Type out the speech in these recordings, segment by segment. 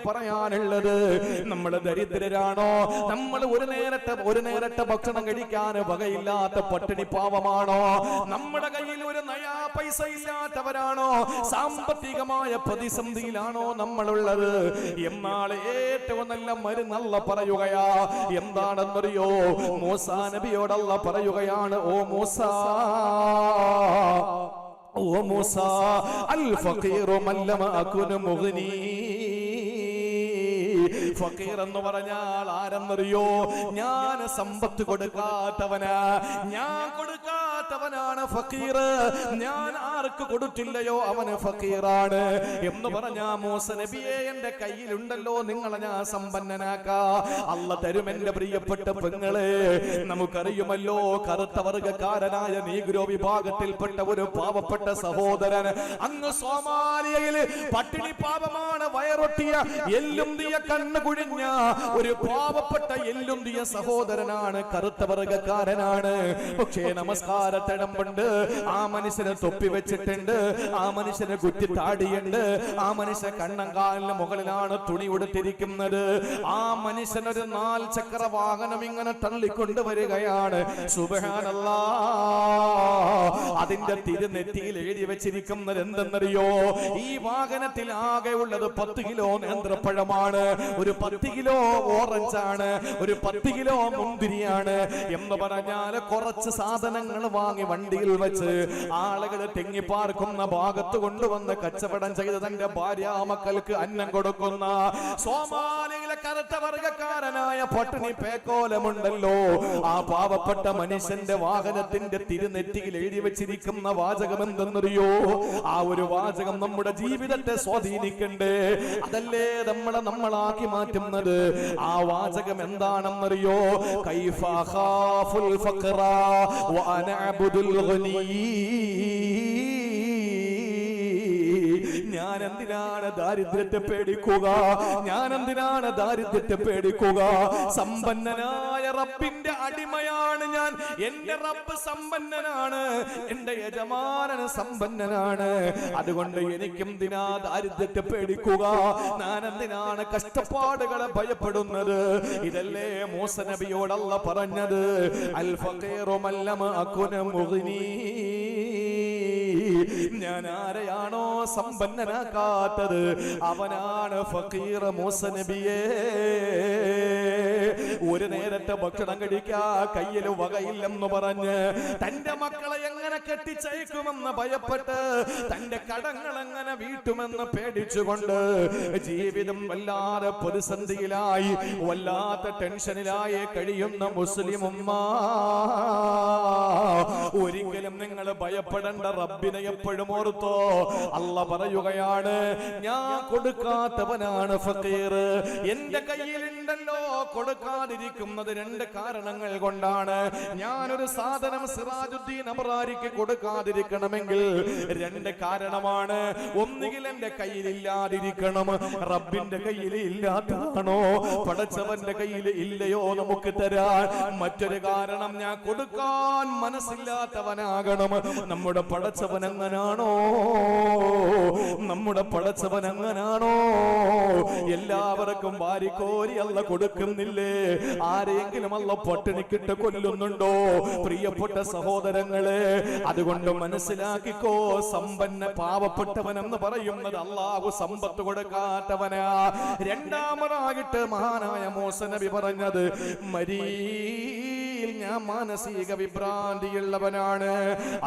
പറയാനുള്ളത്, നമ്മൾ ദരിദ്രരാണോ? നമ്മൾ ഒരു നേരത്തെ ഭക്ഷണം കഴിക്കാൻ വകയില്ലാത്ത പട്ടിണി പാവമാണോ? നമ്മുടെ കയ്യിൽ ഒരു നയാ പൈസ ഇല്ലാത്തവരാണോ? സാമ്പത്തികമായ പ്രതിസന്ധിയിലാണോ നമ്മളുള്ളത്? എന്നാൽ ഏറ്റവും നല്ല മരുന്നല്ല പറയുകയാ. എന്താണെന്നറിയോ? മൂസാ നബിയോടല്ല പറയുകയാണ്, ഓ മൂസാ, ഓ മൂസാ, അൽ ഫഖീറു മല്ലമ അകുന മുഗ്നി. ഫഖീർ എന്ന് പറഞ്ഞാൽ ആരെന്നറിയോ? ഞാൻ സമ്പത്ത് കൊടുക്കാത്തവനാ, ഞാൻ കൊടുക്കാത്തവനാണ് ഫഖീർ. ഞാൻ ആർക്ക് കൊടുത്തില്ലയോ അവന് ഫഖീറാണ് എന്ന് പറഞ്ഞാ, മൂസ നബിയെ എന്റെ കയ്യിലുണ്ടല്ലോ, നിങ്ങളെ ഞാൻ സമ്പന്നനാക്കാ, അല്ല തരും. എന്റെ പ്രിയപ്പെട്ട പെങ്ങളെ, നമുക്കറിയുമല്ലോ, കറുത്ത വർഗക്കാരനായ നീഗ്രോ വിഭാഗത്തിൽപ്പെട്ട ഒരു പാവപ്പെട്ട സഹോദരൻ അങ്ങ് സോമാലിയയിൽ പട്ടിണി പാപമാണ്, വയറൊട്ടിയ എല്ലുന്തിയ കണ്ണ് കുഴിഞ്ഞ ഒരു പാവപ്പെട്ട എല്ലുന്തിയ സഹോദരനാണ്, കറുത്ത വർഗക്കാരനാണ്. പക്ഷേ നമസ്കാരത്തടമ്പുണ്ട്, ആ മനുഷ്യനെ തൊപ്പി വെച്ചിട്ടുണ്ട്, ആ മനുഷ്യനെ കുറ്റി താടിയുണ്ട്, ആ മനുഷ്യൻ കണ്ണങ്കാലിന് മുകളിലാണ് തുണി ഉടുത്തിരിക്കുന്നത്. ആ മനുഷ്യനൊരു 4 ചക്ര വാഹനം ഇങ്ങനെ തള്ളിക്കൊണ്ടുവരികയാണ്. സുബ്ഹാനല്ലാഹ്, അതിന്റെ തിരുനെറ്റിയിൽ എഴുതി വെച്ചിരിക്കുന്നത് എന്തെന്നറിയോ? ഈ വാഹനത്തിൽ ആകെ ഉള്ളത് 10 കിലോ നേന്ത്രപ്പഴമാണ്, ഒരു 10 കിലോ ഓറഞ്ചാണ്, ഒരു 10 കിലോ മുന്തിരിയാണ്. എന്ന് പറഞ്ഞാൽ കുറച്ച് സാധനങ്ങൾ വാങ്ങി വണ്ടിയിൽ വെച്ച് ആളുകൾ തെങ്ങിപ്പാർക്കുന്ന ഭാഗത്ത് കൊണ്ടുവന്ന് കച്ചവടം ചെയ്ത് തന്റെ ഭാര്യ മക്കൾക്ക് അന്നം കൊടുക്കുന്ന സോമാലിയിലെ കറുത്ത വർഗക്കാരനായ പട്ടിണി പേക്കോലമുണ്ടല്ലോ, ആ പാവപ്പെട്ട മനുഷ്യന്റെ വാഹനത്തിന്റെ തിരുനെറ്റിയിൽ എഴുതി വെച്ചിരിക്കുന്ന വാചകം എന്തെന്നറിയോ? ആ ഒരു വാചകം നമ്മുടെ ജീവിതത്തെ സ്വാധീനിക്കണ്ടേ? അതല്ലേ നമ്മളാക്കി മാറ്റുന്നത്. ആ വാചകം എന്താണെന്നറിയോ? കൈഫ ഖാഫുൽ ഫഖറ വ അന അബ്ദുൽ ഗനി. ഞാൻ എന്തിനാണ് ദാരിദ്ര്യത്തെ പേടിക്കുക? ഞാൻ എന്തിനാണ് ദാരിദ്ര്യത്തെ പേടിക്കുക? സമ്പന്നനായ റബ്ബിന്റെ അടിമയാണ് ഞാൻ. എന്റെ റബ്ബ് സമ്പന്നനാണ്, എന്റെ യജമാനൻ സമ്പന്നനാണ്. അതുകൊണ്ട് എനിക്കെന്തിനാ ദാരിദ്ര്യത്തെ പേടിക്കുക? ഞാൻ എന്തിനാണ് കഷ്ടപ്പാടുകളെ ഭയപ്പെടുന്നത്? ഇതല്ലേ മൂസ നബിയോട് അല്ലാഹ് പറഞ്ഞത്, അൽ ഫഖീറു മല്ലമ അകുന മുഗ്നി. ഞാൻ ആരെയാണോ സമ്പന്നനാക്കാത്തത് അവനാണ് ഫഖീർ. മൂസ നബിയെ, ഒരു നേരത്തെ ഭക്ഷണം കഴിക്കാ കയ്യിൽ വകയില്ലെന്ന് പറഞ്ഞ് തന്റെ മക്കളെ എങ്ങനെ കെട്ടിച്ചയക്കുമെന്ന് ഭയപ്പെട്ട്, തന്റെ കടങ്ങൾ എങ്ങനെ വീട്ടുമെന്ന് പേടിച്ചുകൊണ്ട് ജീവിതം വല്ലാതെ പ്രതിസന്ധിയിലായി, വല്ലാത്ത ടെൻഷനിലായി കഴിയുന്ന മുസ്ലിം ഉമ്മ, ഒരിക്കലും നിങ്ങൾ ഭയപ്പെടേണ്ട. റബ്ബിനെ എപ്പോഴും ഓർത്തോ. അല്ലാഹ് പറയുകയാണ്, ഞാൻ കൊടുക്കാത്തവനാണ് ഫഖീർ. എന്റെ കയ്യിലുണ്ടല്ലോ, കൊടുക്കാതിരിക്കുന്നത് 2 കാരണങ്ങൾ കൊണ്ടാണ്. ഞാനൊരു സാധനം സിറാജുദ്ദീൻ അബ്റാരിക്ക് കൊടുക്കാതിരിക്കണമെങ്കിൽ 2 കാരണമാണ്. ഒന്നുകിൽ എന്റെ കയ്യിലില്ലാതിരിക്കണം, റബ്ബിന്റെ കയ്യിൽ ഇല്ലാത്തതാണോ, പടച്ചവന്റെ കയ്യിൽ ഇല്ലയോ നമുക്ക് തരാൻ. മറ്റൊരു കാരണം, ഞാൻ കൊടുക്കാൻ മനസ്സില്ലാത്തവനാകണം. നമ്മുടെ പടച്ചവൻ എങ്ങനാണോ? നമ്മുടെ പടച്ചവൻ എങ്ങനാണോ? എല്ലാവർക്കും വാരിക്കോരി അല്ല കൊടുക്കുന്നില്ലേ? ആരെങ്കിലും അല്ല പട്ടിണിക്കിട്ട് കൊല്ലുന്നുണ്ടോ? പ്രിയപ്പെട്ട സഹോദരങ്ങളെ, അതുകൊണ്ട് മനസ്സിലാക്കിക്കോ, സമ്പന്ന പാവപ്പെട്ടവനെന്ന് പറയുന്നത് അല്ലാഹു സമ്പത്ത് കൊടുക്കാത്തവനാ. രണ്ടാമതായിട്ട് മഹാനായ മൂസ നബി പറഞ്ഞത്, ഞാൻ മാനസിക വിഭ്രാന്തിയുള്ളവനാണ്.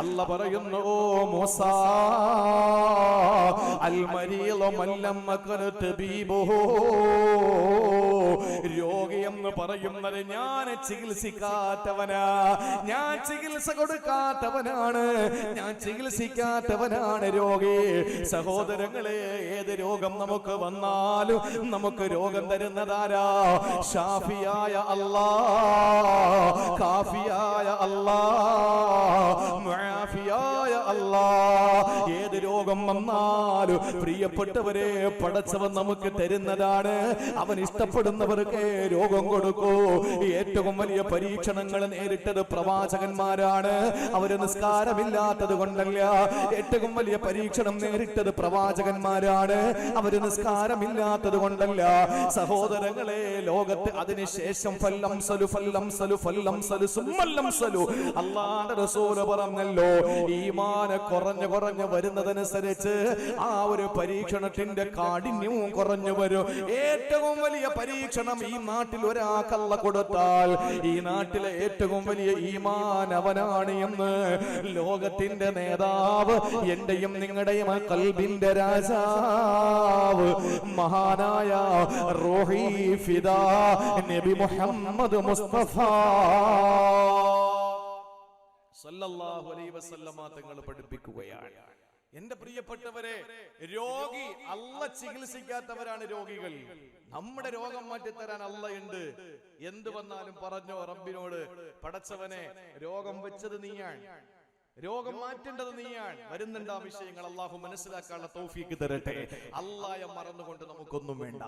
അല്ലാഹ് പറയുന്നു, ഓ മൂസാ, അൽ മരീളു മല്ലം മകനത ബീബുഹു. രോഗി എന്ന് പറയുന്നത് ഞാൻ ചികിത്സിക്കാത്തവനാ, ഞാൻ ചികിത്സ കൊടുക്കാത്തവനാണ്, ഞാൻ ചികിത്സിക്കാത്തവനാണ് രോഗി. സഹോദരങ്ങളെ, ഏത് രോഗം നമുക്ക് വന്നാലും നമുക്ക് രോഗം തരുന്നതാരാ? ഷാഫിയായ അല്ലാഹ്, കാഫിയായ അല്ലാഹ്, മുആഫിയായ അല്ലാഹ്. ഏത് രോഗം രോഗം വന്നാലും പ്രിയപ്പെട്ടവരെ പടച്ചവൻ നമുക്ക് തരുന്നതാണ്. അവൻ ഇഷ്ടപ്പെടുന്നവർക്ക് രോഗം കൊടുക്കൂ. ഏറ്റവും വലിയ പരീക്ഷണങ്ങൾ നേരിട്ടത് പ്രവാചകന്മാരാണ്. അവര് നിസ്കാരമില്ലാത്തത് കൊണ്ടല്ല. ഏറ്റവും വലിയ പരീക്ഷണം നേരിട്ടത് പ്രവാചകന്മാരാണ്. അവര് നിസ്കാരമില്ലാത്തത് കൊണ്ടല്ല. സഹോദരങ്ങളെ, ലോകത്ത് അതിനുശേഷം അല്ലാഹുവിന്റെ റസൂൽ പറഞ്ഞല്ലോ, ഈമാൻ കുറഞ്ഞു വരുന്നതനുസരിച്ച് ആ ഒരു പരീക്ഷണത്തിന്റെ കാഠിന്യവും കുറഞ്ഞു വരും. ഏറ്റവും വലിയ പരീക്ഷണം ഈ നാട്ടിൽ ഒരാൾക്കല്ല കൊടുത്താൽ ഈ നാട്ടിലെ ഏറ്റവും വലിയ ഈമാൻ അവനാണ് എന്ന് ലോകത്തിന്റെ നേതാവ്, എന്റെയും നിങ്ങളുടെയും ഖൽബിന്റെ രാജാവ്, മഹാനായ റൂഹി ഫിദാ നബി മുഹമ്മദ് മുസ്തഫ സല്ലല്ലാഹു അലൈഹി വസല്ലമ തങ്ങൾ പഠിപ്പിക്കുകയാണ്. എന്റെ പ്രിയപ്പെട്ടവരെ, രോഗി അല്ല ചികിത്സിക്കാത്തവരാണ് രോഗികൾ. നമ്മുടെ രോഗം മാറ്റിത്തരാൻ അല്ല ഉണ്ട്. എന്ത് വന്നാലും പറഞ്ഞോ റബ്ബിനോട്, പടച്ചവനെ രോഗം വെച്ചത് നീയാണ്, രോഗം മാറ്റേണ്ടത് നീയാണ്. വരുന്നുണ്ട് ആ വിഷയങ്ങൾ. അള്ളാഹു മനസ്സിലാക്കാനുള്ള തൗഫീക്ക് തരട്ടെ. അല്ലാഹയെ മറന്നുകൊണ്ട് നമുക്കൊന്നും വേണ്ട.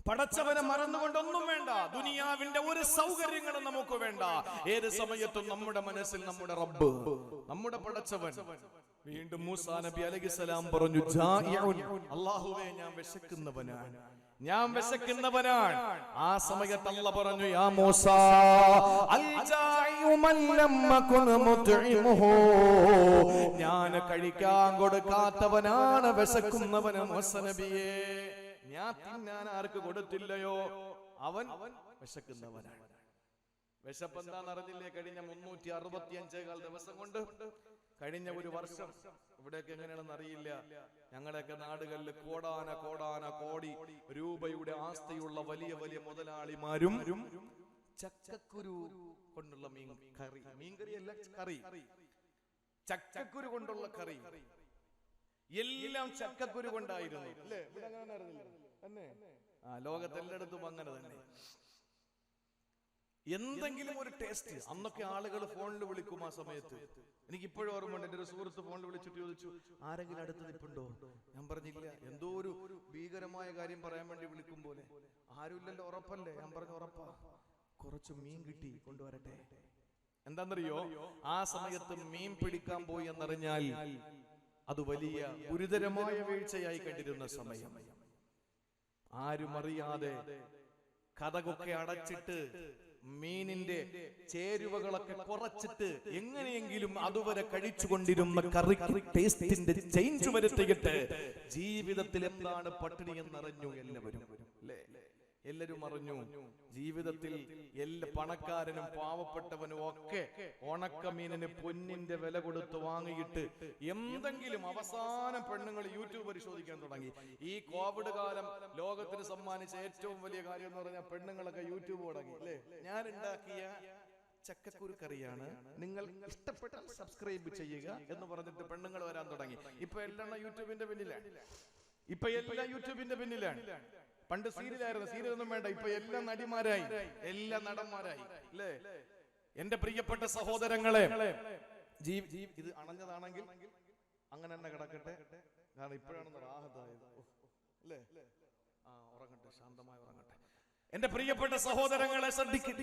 പടച്ചവനെ മറന്നുകൊണ്ടൊന്നും വേണ്ട. ദുനിയാവിന്റെ ഒരു സൗകര്യങ്ങളും നമുക്ക് വേണ്ട. ഏത് സമയത്തും നമ്മുടെ മനസ്സിൽ നമ്മുടെ റബ്ബ്, നമ്മുടെ പടച്ചവൻ. വീണ്ടും മൂസാ നബി അലൈഹിസ്സലാം പറഞ്ഞു, അല്ലാഹുവേ ഞാൻ വിശക്കുന്നവനാണ്, ഞാൻ വിശക്കുന്നവനാണ്. ആ സമയത്ത് അല്ലാഹ് പറഞ്ഞു, യാ മൂസാ അൽ ജാഇഉ മൻ ലം അകുൻ മുത്ഇമുഹു, ഞാൻ കഴിക്കാൻ കൊടുക്കാത്തവനാണ് വിശക്കുന്നവൻ മൂസാ നബിയേ. ഞാൻ തിന്നാൻ ആർക്ക് കൊടുത്തില്ലയോ അവൻ വിശക്കുന്നവനാണ്. വിശപ്പ് എന്താന്ന് അറിഞ്ഞില്ലേ? കഴിഞ്ഞ 365 ദിവസം കൊണ്ട്, കഴിഞ്ഞ ഒരു വർഷം ഇവിടെയൊക്കെ എങ്ങനെയാണെന്ന് അറിയില്ല, ഞങ്ങളൊക്കെ നാടുകളിൽ കോടി രൂപയുടെ ആസ്തിയുള്ള വലിയ വലിയ മുതലാളിമാരും ചക്കക്കുരു കൊണ്ടുള്ള മീൻകറി അല്ല കറി, ചക്കക്കുരു കൊണ്ടുള്ള കറി എല്ലാം ചക്കക്കുരു കൊണ്ടായിരുന്നു അല്ലേ? ലോകത്തെല്ലായിടത്തും അങ്ങനെ തന്നെ. എന്തെങ്കിലും ഒരു ടേസ്റ്റ്. അന്നൊക്കെ ആളുകൾ ഫോണിൽ വിളിക്കും. ആ സമയത്ത് എനിക്ക് ഇപ്പോഴും ഓർമ്മയുണ്ട്, എന്റെ ഒരു സുഹൃത്ത് ഫോണിൽ വിളിച്ചിട്ട് ചോദിച്ചു, ആരെങ്കിലും അടുത്ത് നിൽപ്പുണ്ടോ? ഞാൻ പറഞ്ഞില്ല. എന്തോ ഒരു ഭീകരമായ കാര്യം പറയാൻ വേണ്ടി വിളിക്കും പോലെ. ആരുമില്ലല്ലോ, ഉറപ്പല്ലേ? ഞാൻ പറഞ്ഞു ഉറപ്പാ. കുറച്ച് മീൻ കിട്ടി, കൊണ്ടുവരട്ടെ. എന്താണെന്നറിയോ, ആ സമയത്ത് മീൻ പിടിക്കാൻ പോയി എന്നറിഞ്ഞാൽ അത് വലിയ ഗുരുതരമായ വീഴ്ചയായി കണ്ടിരുന്ന സമയം. ആരും അറിയാതെ കഥകൊക്കെ അടച്ചിട്ട് മീനിന്റെ ചേരുവകളൊക്കെ കുറച്ചിട്ട് എങ്ങനെയെങ്കിലും അതുവരെ കഴിച്ചുകൊണ്ടിരുന്ന കറി ടേസ്റ്റിന്റെ ചേഞ്ച് വരുത്തിയിട്ട് ജീവിതത്തിൽ എന്താണ് പട്ടിണി എന്നറിഞ്ഞു എല്ലാവരും അല്ലേ? എല്ലാരും അറിഞ്ഞു. ജീവിതത്തിൽ എല്ലാ പണക്കാരനും പാവപ്പെട്ടവനും ഒക്കെ ഉണക്കമീനിന് പൊന്നിന്റെ വില കൊടുത്ത് വാങ്ങിയിട്ട് എന്തെങ്കിലും അവസാനം പെണ്ണുങ്ങൾ യൂട്യൂബ് പരിശോധിക്കാൻ തുടങ്ങി. ഈ കോവിഡ് കാലം ലോകത്തിന് സമ്മാനിച്ച ഏറ്റവും വലിയ കാര്യം എന്ന് പറഞ്ഞാൽ പെണ്ണുങ്ങളൊക്കെ യൂട്യൂബ് തുടങ്ങി അല്ലേ? ഞാൻ ഉണ്ടാക്കിയ ചക്കക്കുരു കറിയാണ്, നിങ്ങൾ ഇഷ്ടപ്പെട്ടാൽ സബ്സ്ക്രൈബ് ചെയ്യുക എന്ന് പറഞ്ഞിട്ട് പെണ്ണുങ്ങൾ വരാൻ തുടങ്ങി. ഇപ്പൊ എല്ലാം യൂട്യൂബിന്റെ പിന്നിലാണ്. പണ്ട് സീരിയലായിരുന്നു, സീരിയലൊന്നും വേണ്ട, ഇപ്പൊ എല്ലാം നടിമാരായി, എല്ലാം നടന്മാരായി അല്ലേ? എന്റെ പ്രിയപ്പെട്ട സഹോദരങ്ങളെ, ഇത് അണഞ്ഞതാണെങ്കിൽ അങ്ങനെ തന്നെ കിടക്കട്ടെ, കാരണം ഇപ്പോഴാണ് റാഹത്തായത് അല്ലേ? ഉറങ്ങട്ടെ, ശാന്തമായി ഉറങ്ങട്ടെ. എന്റെ പ്രിയപ്പെട്ട സഹോദരങ്ങളെ ശ്രദ്ധിക്കുക,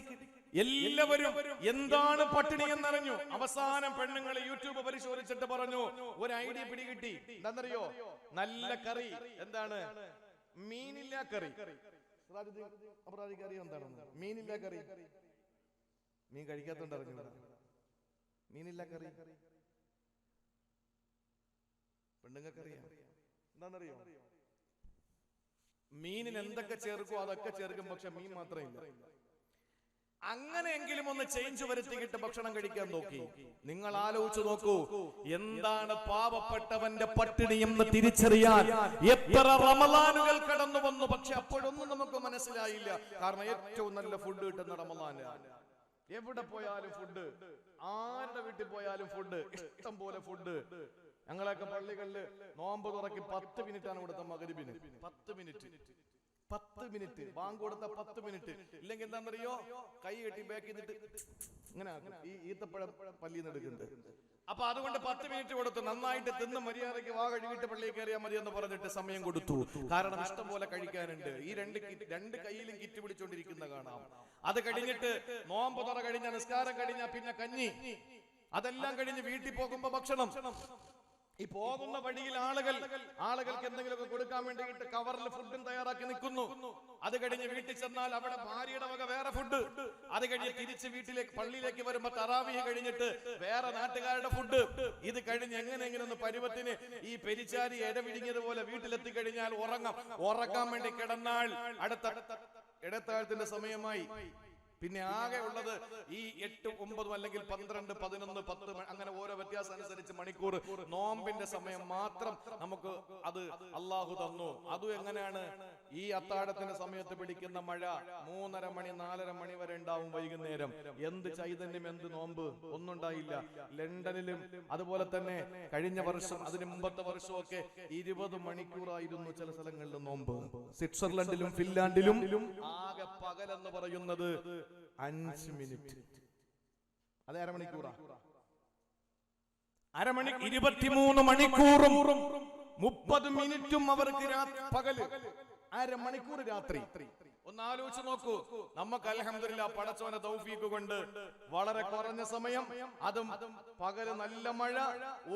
എല്ലാവരും എന്താണ് പട്ടിണി എന്നറിഞ്ഞു. അവസാനം പെണ്ണുങ്ങൾ യൂട്യൂബ് പരിശോധിച്ചിട്ട് പറഞ്ഞു, ഒരു ഐഡിയ പിടികിട്ടി. എന്താണെന്നറിയോ? നല്ല കറി. എന്താണ്? മീനില്ല കറി. എന്താണെന്ന്? മീനില്ല കറി. മീൻ കഴിക്കാത്തോണ്ട് അറിഞ്ഞു. മീനില്ല കറി പെണ്ണുങ്ങൾക്കറിയാം. എന്താണെന്നറിയോ? മീനിന് എന്തൊക്കെ ചേർക്കും അതൊക്കെ ചേർക്കും, പക്ഷെ മീൻ മാത്രമില്ല. അങ്ങനെയെങ്കിലും ഒന്ന് ചേഞ്ച് വരുത്തിയിട്ട് ഭക്ഷണം കഴിക്കാൻ നോക്കി. നിങ്ങൾ ആലോചിച്ച് നോക്കൂ, എന്താണ് പാവപ്പെട്ടവന്റെ പട്ടിണി എന്ന് തിരിച്ചറിയാൻ എത്ര റമളാനുകൾ കടന്നു വന്നു, പക്ഷെ അപ്പോഴൊന്നും നമുക്ക് മനസ്സിലായില്ല. കാരണം ഏറ്റവും നല്ല ഫുഡ് കിട്ടുന്ന റമളാനാണ്. എവിടെ പോയാലും ഫുഡ്, ആരുടെ വീട്ടിൽ പോയാലും ഫുഡ്, ഇഷ്ടം പോലെ ഫുഡ്. ഞങ്ങളൊക്കെ പള്ളികളില് നോമ്പ് തുറക്കി 10 മിനിറ്റാണ് കൊടുത്ത മഗ്‌രിബിന്. 10 മിനിറ്റ് ബാങ്ക് കൊടുത്ത 10 മിനിറ്റ്. ഇല്ലെങ്കിൽ എന്താണെന്നറിയോ? കൈ കെട്ടി ബാക്കി നിന്നിട്ട് ഇങ്ങനെ ഈ ഈത്തപ്പഴം പല്ലിന്ന് എടുക്കുന്നത്. അപ്പൊ അതുകൊണ്ട് 10 മിനിറ്റ് കൊടുത്തു. നന്നായിട്ട് തിന്ന് മര്യാദയ്ക്ക് വാ കഴുകിയിട്ട് പള്ളിയിൽ കയറിയാൽ മതി എന്ന് പറഞ്ഞിട്ട് സമയം കൊടുത്തു. കാരണം ഇഷ്ടം പോലെ കഴിക്കാനുണ്ട്. ഈ രണ്ട് കയ്യിലും കിറ്റ് പിടിച്ചോണ്ടിരിക്കുന്ന കാണാം. അത് കഴിഞ്ഞിട്ട് നോമ്പ് തുറ കഴിഞ്ഞ നിസ്കാരം കഴിഞ്ഞ പിന്നെ കഞ്ഞി, അതെല്ലാം കഴിഞ്ഞ് വീട്ടിൽ പോകുമ്പോ ഭക്ഷണം. ഈ പോകുന്ന വഴിയിൽ ആളുകൾക്ക് എന്തെങ്കിലുമൊക്കെ കൊടുക്കാൻ വേണ്ടിയിട്ട് കവറിൽ ഫുഡും തയ്യാറാക്കി നിൽക്കുന്നു. അത് കഴിഞ്ഞ് വീട്ടിൽ ചെന്നാൽ അവിടെ ഭാര്യയുടെ വക വേറെ ഫുഡ്. അത് കഴിഞ്ഞ് തിരിച്ച് വീട്ടിലേക്ക് പള്ളിയിലേക്ക് വരുമ്പോ തറാവീഹ് കഴിഞ്ഞിട്ട് വേറെ നാട്ടുകാരുടെ ഫുഡ്. ഇത് കഴിഞ്ഞ് എങ്ങനെയെങ്കിലും പരുവത്തിന് ഈ പെരിച്ചാരി ഇടവിടിഞ്ഞതുപോലെ വീട്ടിലെത്തി കഴിഞ്ഞാൽ ഉറങ്ങാൻ വേണ്ടി കിടന്നാൽ അടുത്ത ഇടത്താഴത്തിന്റെ സമയമായി. പിന്നെ ആകെ ഉള്ളത് ഈ 8, 9 അല്ലെങ്കിൽ 12, 11, 10 അങ്ങനെ ഓരോ വ്യത്യാസം അനുസരിച്ച് മണിക്കൂർ നോമ്പിന്റെ സമയം മാത്രം നമുക്ക് അത് അള്ളാഹു തന്നു. അതും എങ്ങനെയാണ്? ഈ അത്താഴത്തിന്റെ സമയത്ത് പിടിക്കുന്ന മഴ 3:30 മണി 4:30 മണി വരെ ഉണ്ടാവും വൈകുന്നേരം. എന്ത് ചൈതന്യം, എന്ത് നോമ്പ്, ഒന്നും ഉണ്ടായില്ല. ലണ്ടനിലും അതുപോലെ തന്നെ കഴിഞ്ഞ വർഷം അതിന് മുമ്പത്തെ വർഷമൊക്കെ 20 മണിക്കൂറായിരുന്നു ചില സ്ഥലങ്ങളിൽ നോമ്പ്. സ്വിറ്റ്സർലൻഡിലും ഫിൻലാൻഡിലും ആകെ പകലെന്ന് പറയുന്നത് 5 മിനിറ്റ്. അത് അരമണിക്കൂറാ. 23 മണിക്കൂറും 30 മിനിറ്റും അവർക്ക് പകല്, അരമണിക്കൂർ രാത്രി. ഒന്ന് ആലോചിച്ച് നോക്കൂ. നമുക്ക് അൽഹംദുലില്ലാഹ് പടച്ചോന്റെ തൗഫീഖ് കൊണ്ട് വളരെ കുറഞ്ഞ സമയം, അതും പകല് നല്ല മഴ,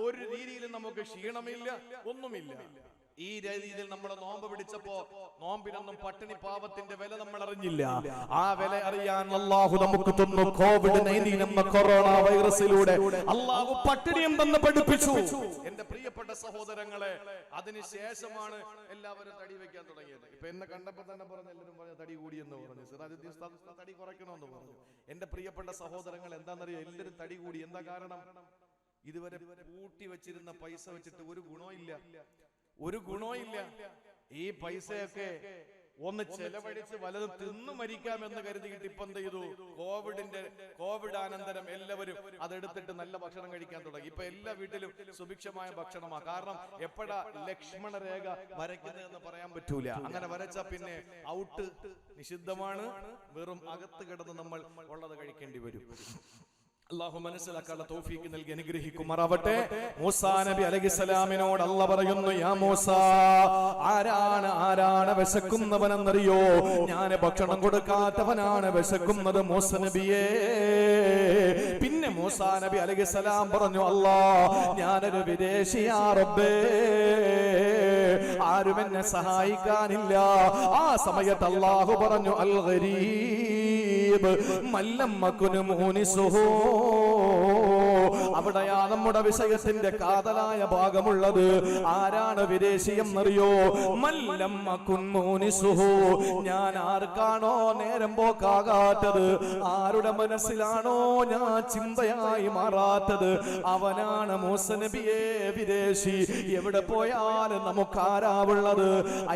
ഒരു രീതിയിലും നമുക്ക് ക്ഷീണമില്ല, ഒന്നുമില്ല. ഈ രീതിയിൽ നമ്മൾ നോമ്പ് പിടിച്ചപ്പോ നോമ്പിനൊന്നും പട്ടിണി പാവത്തിന്റെ വില നമ്മൾ അറിഞ്ഞില്ല. ആ വില അറിയാൻ അല്ലാഹു നമുക്ക് തന്നു. കോവിഡ്-19 എന്ന കൊറോണ വൈറസിലൂടെ അല്ലാഹു പട്ടിണിയും തന്ന് പഠിപ്പിച്ചു. എന്റെ പ്രിയപ്പെട്ട സഹോദരങ്ങളെ, അതിനുശേഷമാണ് എല്ലാവരും തടി വെക്കാൻ തുടങ്ങിയത്. ഇപ്പൊ എന്നെ കണ്ടപ്പോ തന്നെ പറഞ്ഞു, എല്ലാവരും പറഞ്ഞു തടി കൂടിയെന്ന് പറഞ്ഞു, സിറാജുദ്ദീൻ ഉസ്താദ് തടി കുറയ്ക്കണമെന്ന് പറഞ്ഞു. എന്റെ പ്രിയപ്പെട്ട സഹോദരങ്ങൾ, എന്താണെന്നറിയോ? എല്ലാവരും തടി കൂടി. എന്താ കാരണം? ഇതുവരെ പൂട്ടി വെച്ചിരുന്ന പൈസ വെച്ചിട്ട് ഒരു ഗുണവും ഇല്ല. ഈ പൈസയൊക്കെ ഒന്ന് ചെലവഴിച്ച് വലതും തിന്നു മരിക്കാമെന്ന് കരുതിയിട്ട് ഇപ്പൊ എന്ത് ചെയ്തു? കോവിഡ് അനന്തരം എല്ലാവരും അതെടുത്തിട്ട് നല്ല ഭക്ഷണം കഴിക്കാൻ തുടങ്ങി. ഇപ്പൊ എല്ലാ വീട്ടിലും സുഭിക്ഷമായ ഭക്ഷണമാണ്. കാരണം എപ്പോഴാ ലക്ഷ്മണ രേഖ വരയ്ക്കുന്നതെന്ന് പറയാൻ പറ്റൂല. അങ്ങനെ വരച്ചാ പിന്നെ ഔട്ട്, നിഷിദ്ധമാണ്. വെറും അകത്ത് കിടന്ന് നമ്മൾ ഉള്ളത് കഴിക്കേണ്ടി വരും. അല്ലാഹു മനസ്സിലാക്കാനുള്ള തൗഫീഖ് നൽകി അനുഗ്രഹിക്കുമാറാവട്ടെ. മൂസാ നബി അലൈഹിസ്സലാമിനോട് അല്ലാഹു പറയുന്നു, യാ മൂസാ, ആരാണ് വിശക്കുന്നവനെന്നറിയോ? ഞാൻ ഭക്ഷണം കൊടുക്കാത്തവനാണ് വിശക്കുന്നത് മൂസാ നബിയേ. പിന്നെ മൂസാ നബി അലൈഹിസ്സലാം പറഞ്ഞു, അല്ലാഹ്, ഞാനൊരു വിദേശിയാ റബ്ബേ, ആരും എന്നെ സഹായിക്കാനില്ല. ആ സമയത്ത് അല്ലാഹു പറഞ്ഞു, അൽ ഗരീബ് മല്ലം മകുനു മൂനിസുഹു. അവിടെയാ നമ്മുടെ വിഷയത്തിന്റെ കാതലായ ഭാഗമുള്ളത്. ആരാണ് വിദേശി എന്നറിയോ? മല്ലം മകുൻ മൂനിസുഹു. ഞാൻ ആർക്കാണോ നേരം പോക്കാകാത്തത്, ആരുടെ മനസ്സിലാണോ ഞാൻ ചിന്തയായി മാറാത്തത്, അവനാണ് മൂസാ നബിയെ വിദേശി. എവിടെ പോയാലും നമുക്ക് ആരാവുള്ളത്?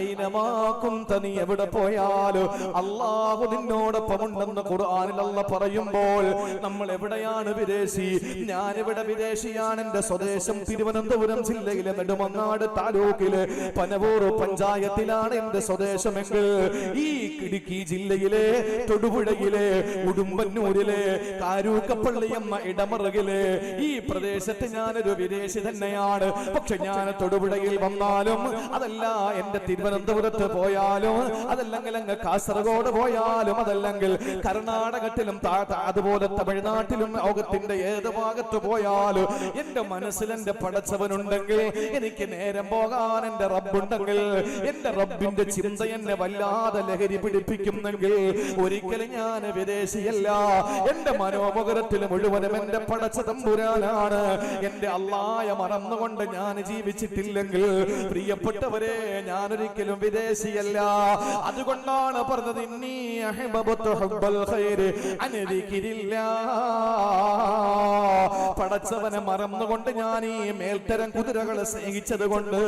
ഐനമാക്കും തനി, എവിടെ പോയാലും അല്ലാഹു നിന്നോടൊപ്പം ഉണ്ടെന്ന് ഖുർആനിൽ അല്ലാഹു പറയുമ്പോൾ നമ്മൾ എവിടെയാണ് വിദേശി? ഞാനിവിടെ വിദേശിയാണ്. എന്റെ സ്വദേശം തിരുവനന്തപുരം ജില്ലയിലെ നെടുമങ്ങാട് താലൂക്കിലെ പനവൂർ പഞ്ചായത്തിലാണ് എന്റെ സ്വദേശമെങ്കിൽ, ഈ ഇടുക്കി ജില്ലയിലെ തൊടുപുഴയിലെ ഉടുമ്പന്നൂരിലെ കാരൂക്കപ്പള്ളി എന്ന ഇടമറുകിലെ ഈ പ്രദേശത്ത് ഞാനൊരു വിദേശി തന്നെയാണ്. പക്ഷെ ഞാൻ തൊടുപുഴയിൽ വന്നാലും, അതല്ല എന്റെ തിരുവനന്തപുരത്ത് പോയാലും, അതല്ലെങ്കിൽ അങ്ങ് കാസർഗോഡ് പോയാലും, അതല്ലെങ്കിൽ കർണാടകത്തിലും അതുപോലെ തമിഴ്നാട്ടിലും ലോകത്തിന്റെ ഏത് ഭാഗത്ത് പോയാലും എന്റെ മനസ്സിൽ എന്റെ പടച്ചവനുണ്ടെങ്കിൽ, എനിക്ക് നേരം പോകാൻ എന്റെ റബ്ബുണ്ടെങ്കിൽ, എന്റെ റബ്ബിന്റെ ചിന്ത എന്നെ വല്ലാതെ ലഹരി പിടിപ്പിക്കുന്നെങ്കിൽ ഒരിക്കലും ഞാൻ വിദേശിയല്ല. എന്റെ മനോമുഖരത്തിൽ മുഴുവനും എന്റെ പടച്ച തമ്പുരാനാണ്. എന്റെ അല്ലാഹയെ മറന്നുകൊണ്ട് ഞാൻ ജീവിച്ചിട്ടില്ലെങ്കിൽ പ്രിയപ്പെട്ടവരെ, ഞാനൊരിക്കലും വിദേശിയല്ല. അതുകൊണ്ടാണ് പറഞ്ഞത്, ഇന്നി അഹ്ബബ്തു ഹുബ്ബൽ ഖൈരി അൻ ദിക്രില്ലാഹ്. പടച്ചവനെ മറന്നുകൊണ്ട് ഞാൻ ഈ മേൽത്തരം കുതിരകളെ സ്നേഹിച്ചത് കൊണ്ട്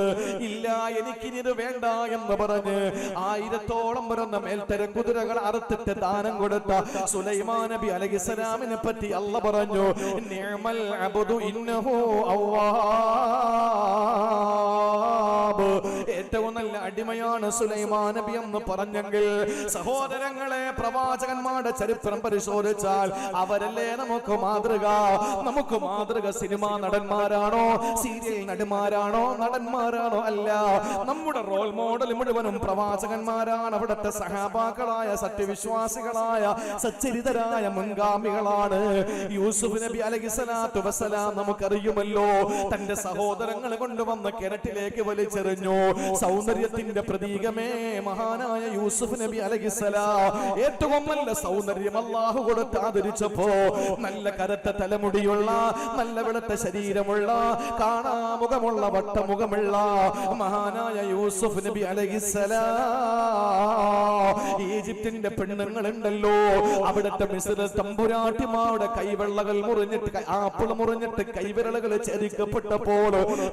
ഇല്ല, എനിക്കിത് വേണ്ട എന്ന് പറഞ്ഞ് 1000ഓളം വരുന്ന മേൽത്തരം കുതിരകൾ അറുത്തിട്ട് ദാനം കൊടുത്ത സുലൈമാൻ നബി അലൈഹിസ്സലാമിനെ പറ്റി അല്ലാഹു പറഞ്ഞു, നിഅമൽ അബ്ദു ഇന്നഹു അവ്വാബ്. ഏറ്റവും നല്ല അടിമയാണ് സുലൈമാൻ നബി എന്ന് പറഞ്ഞെങ്കിൽ സഹോദരങ്ങളെ, പ്രവാചകന്മാരുടെ ചരിത്രം പരിശോധിച്ചാൽ അവരല്ലേ നമുക്ക് മാതൃക. നമുക്ക് മാതൃക സിനിമാ നടന്മാരാണോ, സീരിയൽ നടിമാരാണോ, നടന്മാരാണോ? അല്ല. നമ്മുടെ റോൾ മോഡൽ മുഴുവനും പ്രവാചകന്മാരാണ്. അവിടുത്തെ സഹാബാക്കളായ സത്യവിശ്വാസികളായ സച്ചരിതരായ മുൻഗാമികളാണ്. യൂസുഫ് നബി അലൈഹിസ്സലാത്തു വസ്സലാം നമുക്കറിയുമല്ലോ, തന്റെ സഹോദരങ്ങൾ കൊണ്ടുവന്ന് കിണറ്റിലേക്ക് വലിച്ചെറിഞ്ഞു. സൗന്ദര്യത്തിന്റെ പ്രതീകമേ മഹാനായ യൂസുഫ് നബി അലൈഹിസ്സലാം ഏറ്റവും നല്ല സൗന്ദര്യം അല്ലാഹു കൊടുത്ത് ആദരിച്ചപ്പോ നല്ല കറുത്ത തലമുടിയുള്ള, നല്ല വെളുത്ത ശരീരമുള്ള, കാണാമുഖമുള്ള, വട്ടമുഖമുള്ള മഹാനായ യൂസുഫ് നബി അലൈഹിസ്സലാം ഈജിപ്തിന്റെ പെണ്ണുങ്ങളുണ്ടല്ലോ, അവിടുത്തെ മിസ്ർ തമ്പുരാട്ടിമാരുടെ കൈവെള്ളകൾ മുറിഞ്ഞിട്ട്, ആപ്പിൾ മുറിഞ്ഞിട്ട് കൈവിരലുകൾ ചരിക്കപ്പെട്ടപ്പോൾ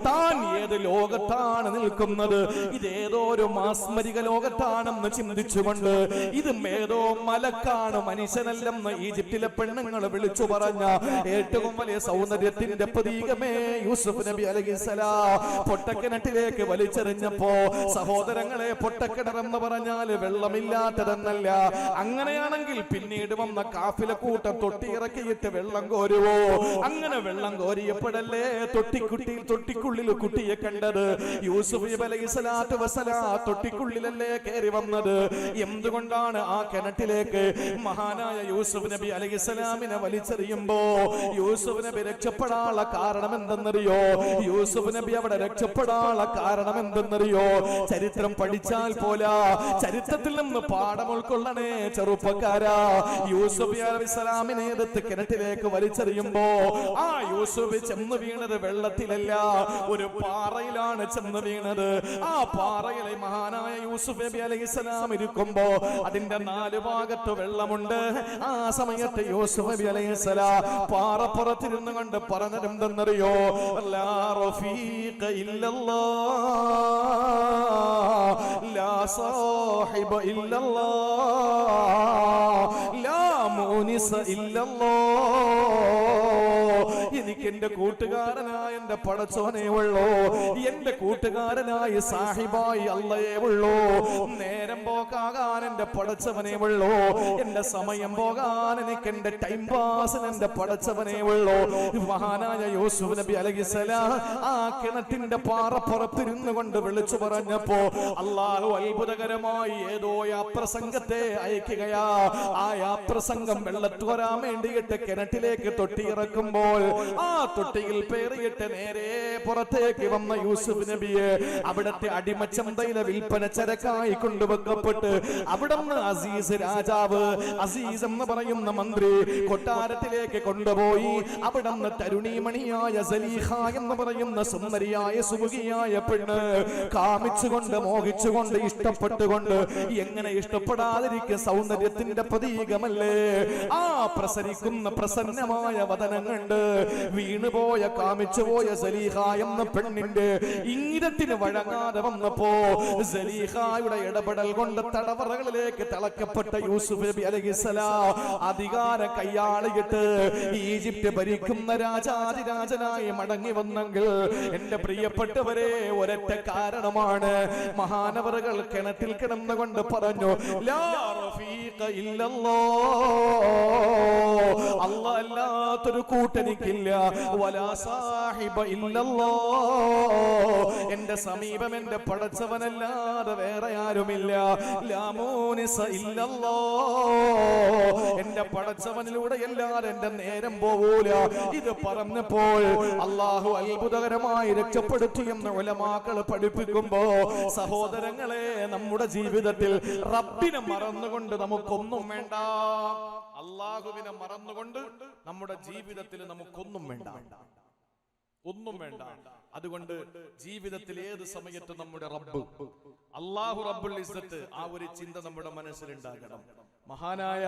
താൻ ഏത് ലോകത്താണ് നിൽക്കുന്നത്, ഇതേതോ ഒരു മാസ്മരിക ലോകത്താണെന്ന് ചിന്തിച്ചുകൊണ്ട് ഇത് ഏതോ മലക്കാണ്, മനുഷ്യനല്ലെന്ന് ഈജിപ്തിലെ പെണ്ണുങ്ങൾ വിളിച്ചു പറഞ്ഞ ഏറ്റവും വലിയ സൗന്ദര്യത്തിന്റെ പ്രതീകമേ യൂസുഫ് നബി അലൈഹിസ്സലാം പൊട്ടക്കിണറ്റിലേക്ക് വലിച്ചെറിഞ്ഞപ്പോ സഹോദരങ്ങളെ, പൊട്ടക്കിണറെന്ന് പറഞ്ഞാൽ വെള്ളമില്ലാത്തതെന്നല്ല. അങ്ങനെയാണെങ്കിൽ പിന്നീട് വന്ന കാഫില കൂട്ടം തൊട്ടിയിറക്കിയിട്ട് വെള്ളം കോരുവോ? അങ്ങനെ വെള്ളം കോരിയപ്പോഴല്ലേ തൊട്ടിക്കുള്ളിൽ കുട്ടിയെ കണ്ടത്. യൂസുഫ് നബി അലൈഹിസ്സലാത്തു വസ്സലാം തൊട്ടിക്കുള്ളിലല്ലേ കയറി വന്നത്. എന്തുകൊണ്ടാണ് ആ കിണറ്റിലേക്ക് മഹാനായ യൂസുഫ് നബി അലൈഹിസ്സലാമിനെ വലിച്ചെറിയുമ്പോ യൂസുഫ് നബി രക്ഷപ്പെടാനുള്ള കാരണം എന്തെന്നറിയോ? യൂസുഫ് നബി അവിടെ രക്ഷപ്പെടാനുള്ള കാരണം എന്തെന്നറിയോ? ചരിത്രം പഠിച്ചാൽ പോലാ, ചരിത്രത്തിൽ നിന്ന് പാഠം ഉൾക്കൊള്ളണേ ചെറുപ്പക്കാരാ. യൂസുഫ് നബി അലൈഹിസ്സലാമിനെ എടുത്ത് കിണറ്റിലേക്ക് വലിച്ചെറിയുമ്പോ ആ യൂസുഫ് ചെന്ന് വീണത് വെള്ളത്തിലല്ല, ഒരു പാറയിലാണ് ചെന്ന് വീണത്. ആ പാറയിലെ മഹാനായ യൂസുഫ് നബി അലൈഹിസ്സലാം ഇരിക്കുമ്പോ അതിന്റെ 4 ഭാഗത്ത് വെള്ളമുണ്ട്. ആ സമയത്ത് യൂസുഫ് നബി അലൈഹിസ്സലാം പാറപ്പുറത്തിരുന്നു കൊണ്ട് പറഞ്ഞതെന്തെന്നറിയോ? ലാ റഫീഖ ഇല്ലല്ലാഹ്, ലാ സാഹിബ ഇല്ലല്ലാഹ്, ലാ മൂനിസ ഇല്ലല്ലാഹ്. എനിക്ക് എന്റെ കൂട്ടുകാരനായ എന്റെ പടച്ചോനെ ഉള്ളൂ, എന്റെ കൂട്ടുകാരനായി സാഹിബായി അള്ളയെ ഉള്ളൂ. നേരം പോകാൻ എന്റെ പടച്ചവനെ ഉള്ളൂ, എന്റെ സമയം പോകാൻ എനിക്ക് എന്റെ ടൈം പാസിന് എന്റെ പടച്ചവനെ ഉള്ളൂ. മഹാനായ യൂസുഫ് നബി അലൈഹിസ്സലാം ആ കിണറ്റിന്റെ പാറപ്പുറത്തിരുന്നു കൊണ്ട് വിളിച്ചു പറഞ്ഞപ്പോ അല്ലാഹു അത്ഭുതകരമായി ഏതോ യാപ്രസംഗത്തെ അയക്കുകയാ. ആ യാപ്രസംഗം വെള്ളത്ത് വരാൻ വേണ്ടിയിട്ട് കിണറ്റിലേക്ക് തൊട്ടിയിറക്കുമ്പോൾ ആ തൊട്ടിയിൽ പേറിയിട്ട് നേരെ പുറത്തേക്ക് വന്ന യൂസുഫ് നബിയെ അവിടത്തെ അടിമച്ചന്തയിലെ വിൽപ്പന ചരക്കായി കൊണ്ടുവെക്കപ്പെട്ട് അവിടുന്ന് അസീസ് രാജാവ്, അസീസ് എന്ന് പറയുന്ന മന്ത്രി കൊട്ടാരത്തിലേക്ക് കൊണ്ടുപോയി. അവിടുന്ന് തരുണീമണിയായ സലീഹ എന്ന് പറയുന്ന സുന്ദരിയായ സുമുഖിയായ പെണ്ണ് കാമിച്ചുകൊണ്ട്, മോഹിച്ചുകൊണ്ട്, ഇഷ്ടപ്പെട്ടുകൊണ്ട്, എങ്ങനെ ഇഷ്ടപ്പെടാതിരിക്കും? സൗന്ദര്യത്തിന്റെ പ്രതീകമല്ലേ ആ പ്രസരിക്കുന്ന പ്രസന്നമായ വദനം കണ്ട് വീണുപോയ, കാമിച്ചുപോയ സലീഹ എന്ന പെണ്ണിന്റെ ഇംഗിതത്തിന് വഴങ്ങാതെ വന്നപ്പോ സലീഹയുടെ ഇടപെടൽ കൊണ്ട് തടവറകളിലേക്ക് തളക്കപ്പെട്ട യൂസുഫ് നബി അലൈഹിസ്സലാം അധികാരം കൈയാളിയിട്ട് ഈജിപ്ത് ഭരിക്കുന്ന രാജാതിരാജനായി മടങ്ങി വന്നെങ്കിൽ എന്റെ പ്രിയപ്പെട്ടവരെ ഒരൊറ്റ കാരണമാണ്. മഹാനവറുകൾ കിണറ്റിൽ കിടന്നുകൊണ്ട് പറഞ്ഞു, ലാ റഫീഖ ഇല്ലല്ലാഹ്, അല്ലാഹ് അല്ലാത്തൊരു കൂട്ടെനിക്കില്ല, വലാ സാഹിബ ഇല്ലല്ലാഹ്, എന്റെ സമീപം എന്റെ പടച്ചവനല്ലാതെ വേറെ ആരുമില്ല, ലാ മൂനിസ ഇല്ലല്ലാഹ്, എന്റെ പടച്ചവനിലൂടെ എല്ലാരും എന്റെ നേരം പോവൂല. ഇത് പറഞ്ഞപ്പോൾ അല്ലാഹു അത്ഭുതകരമായി രക്ഷപ്പെടുത്തിയെന്ന് ഉലമാക്കൾ പഠിപ്പിക്കുമ്പോ സഹോദരങ്ങളെ, നമ്മുടെ ജീവിതത്തിൽ റബ്ബിനെ മറന്നുകൊണ്ട് നമുക്കൊന്നും വേണ്ട. അല്ലാഹുവിനെ മറന്നുകൊണ്ട് നമ്മുടെ ജീവിതത്തിൽ നമുക്കൊന്നും വേണ്ട, ഒന്നും വേണ്ട. അതുകൊണ്ട് ജീവിതത്തിൽ ഏത് സമയത്തും നമ്മുടെ റബ്ബ് അല്ലാഹു റബ്ബുൽ ഇസ്സത്ത് ആ ഒരു ചിന്ത നമ്മുടെ മനസ്സിലുണ്ടാകണം. മഹാനായ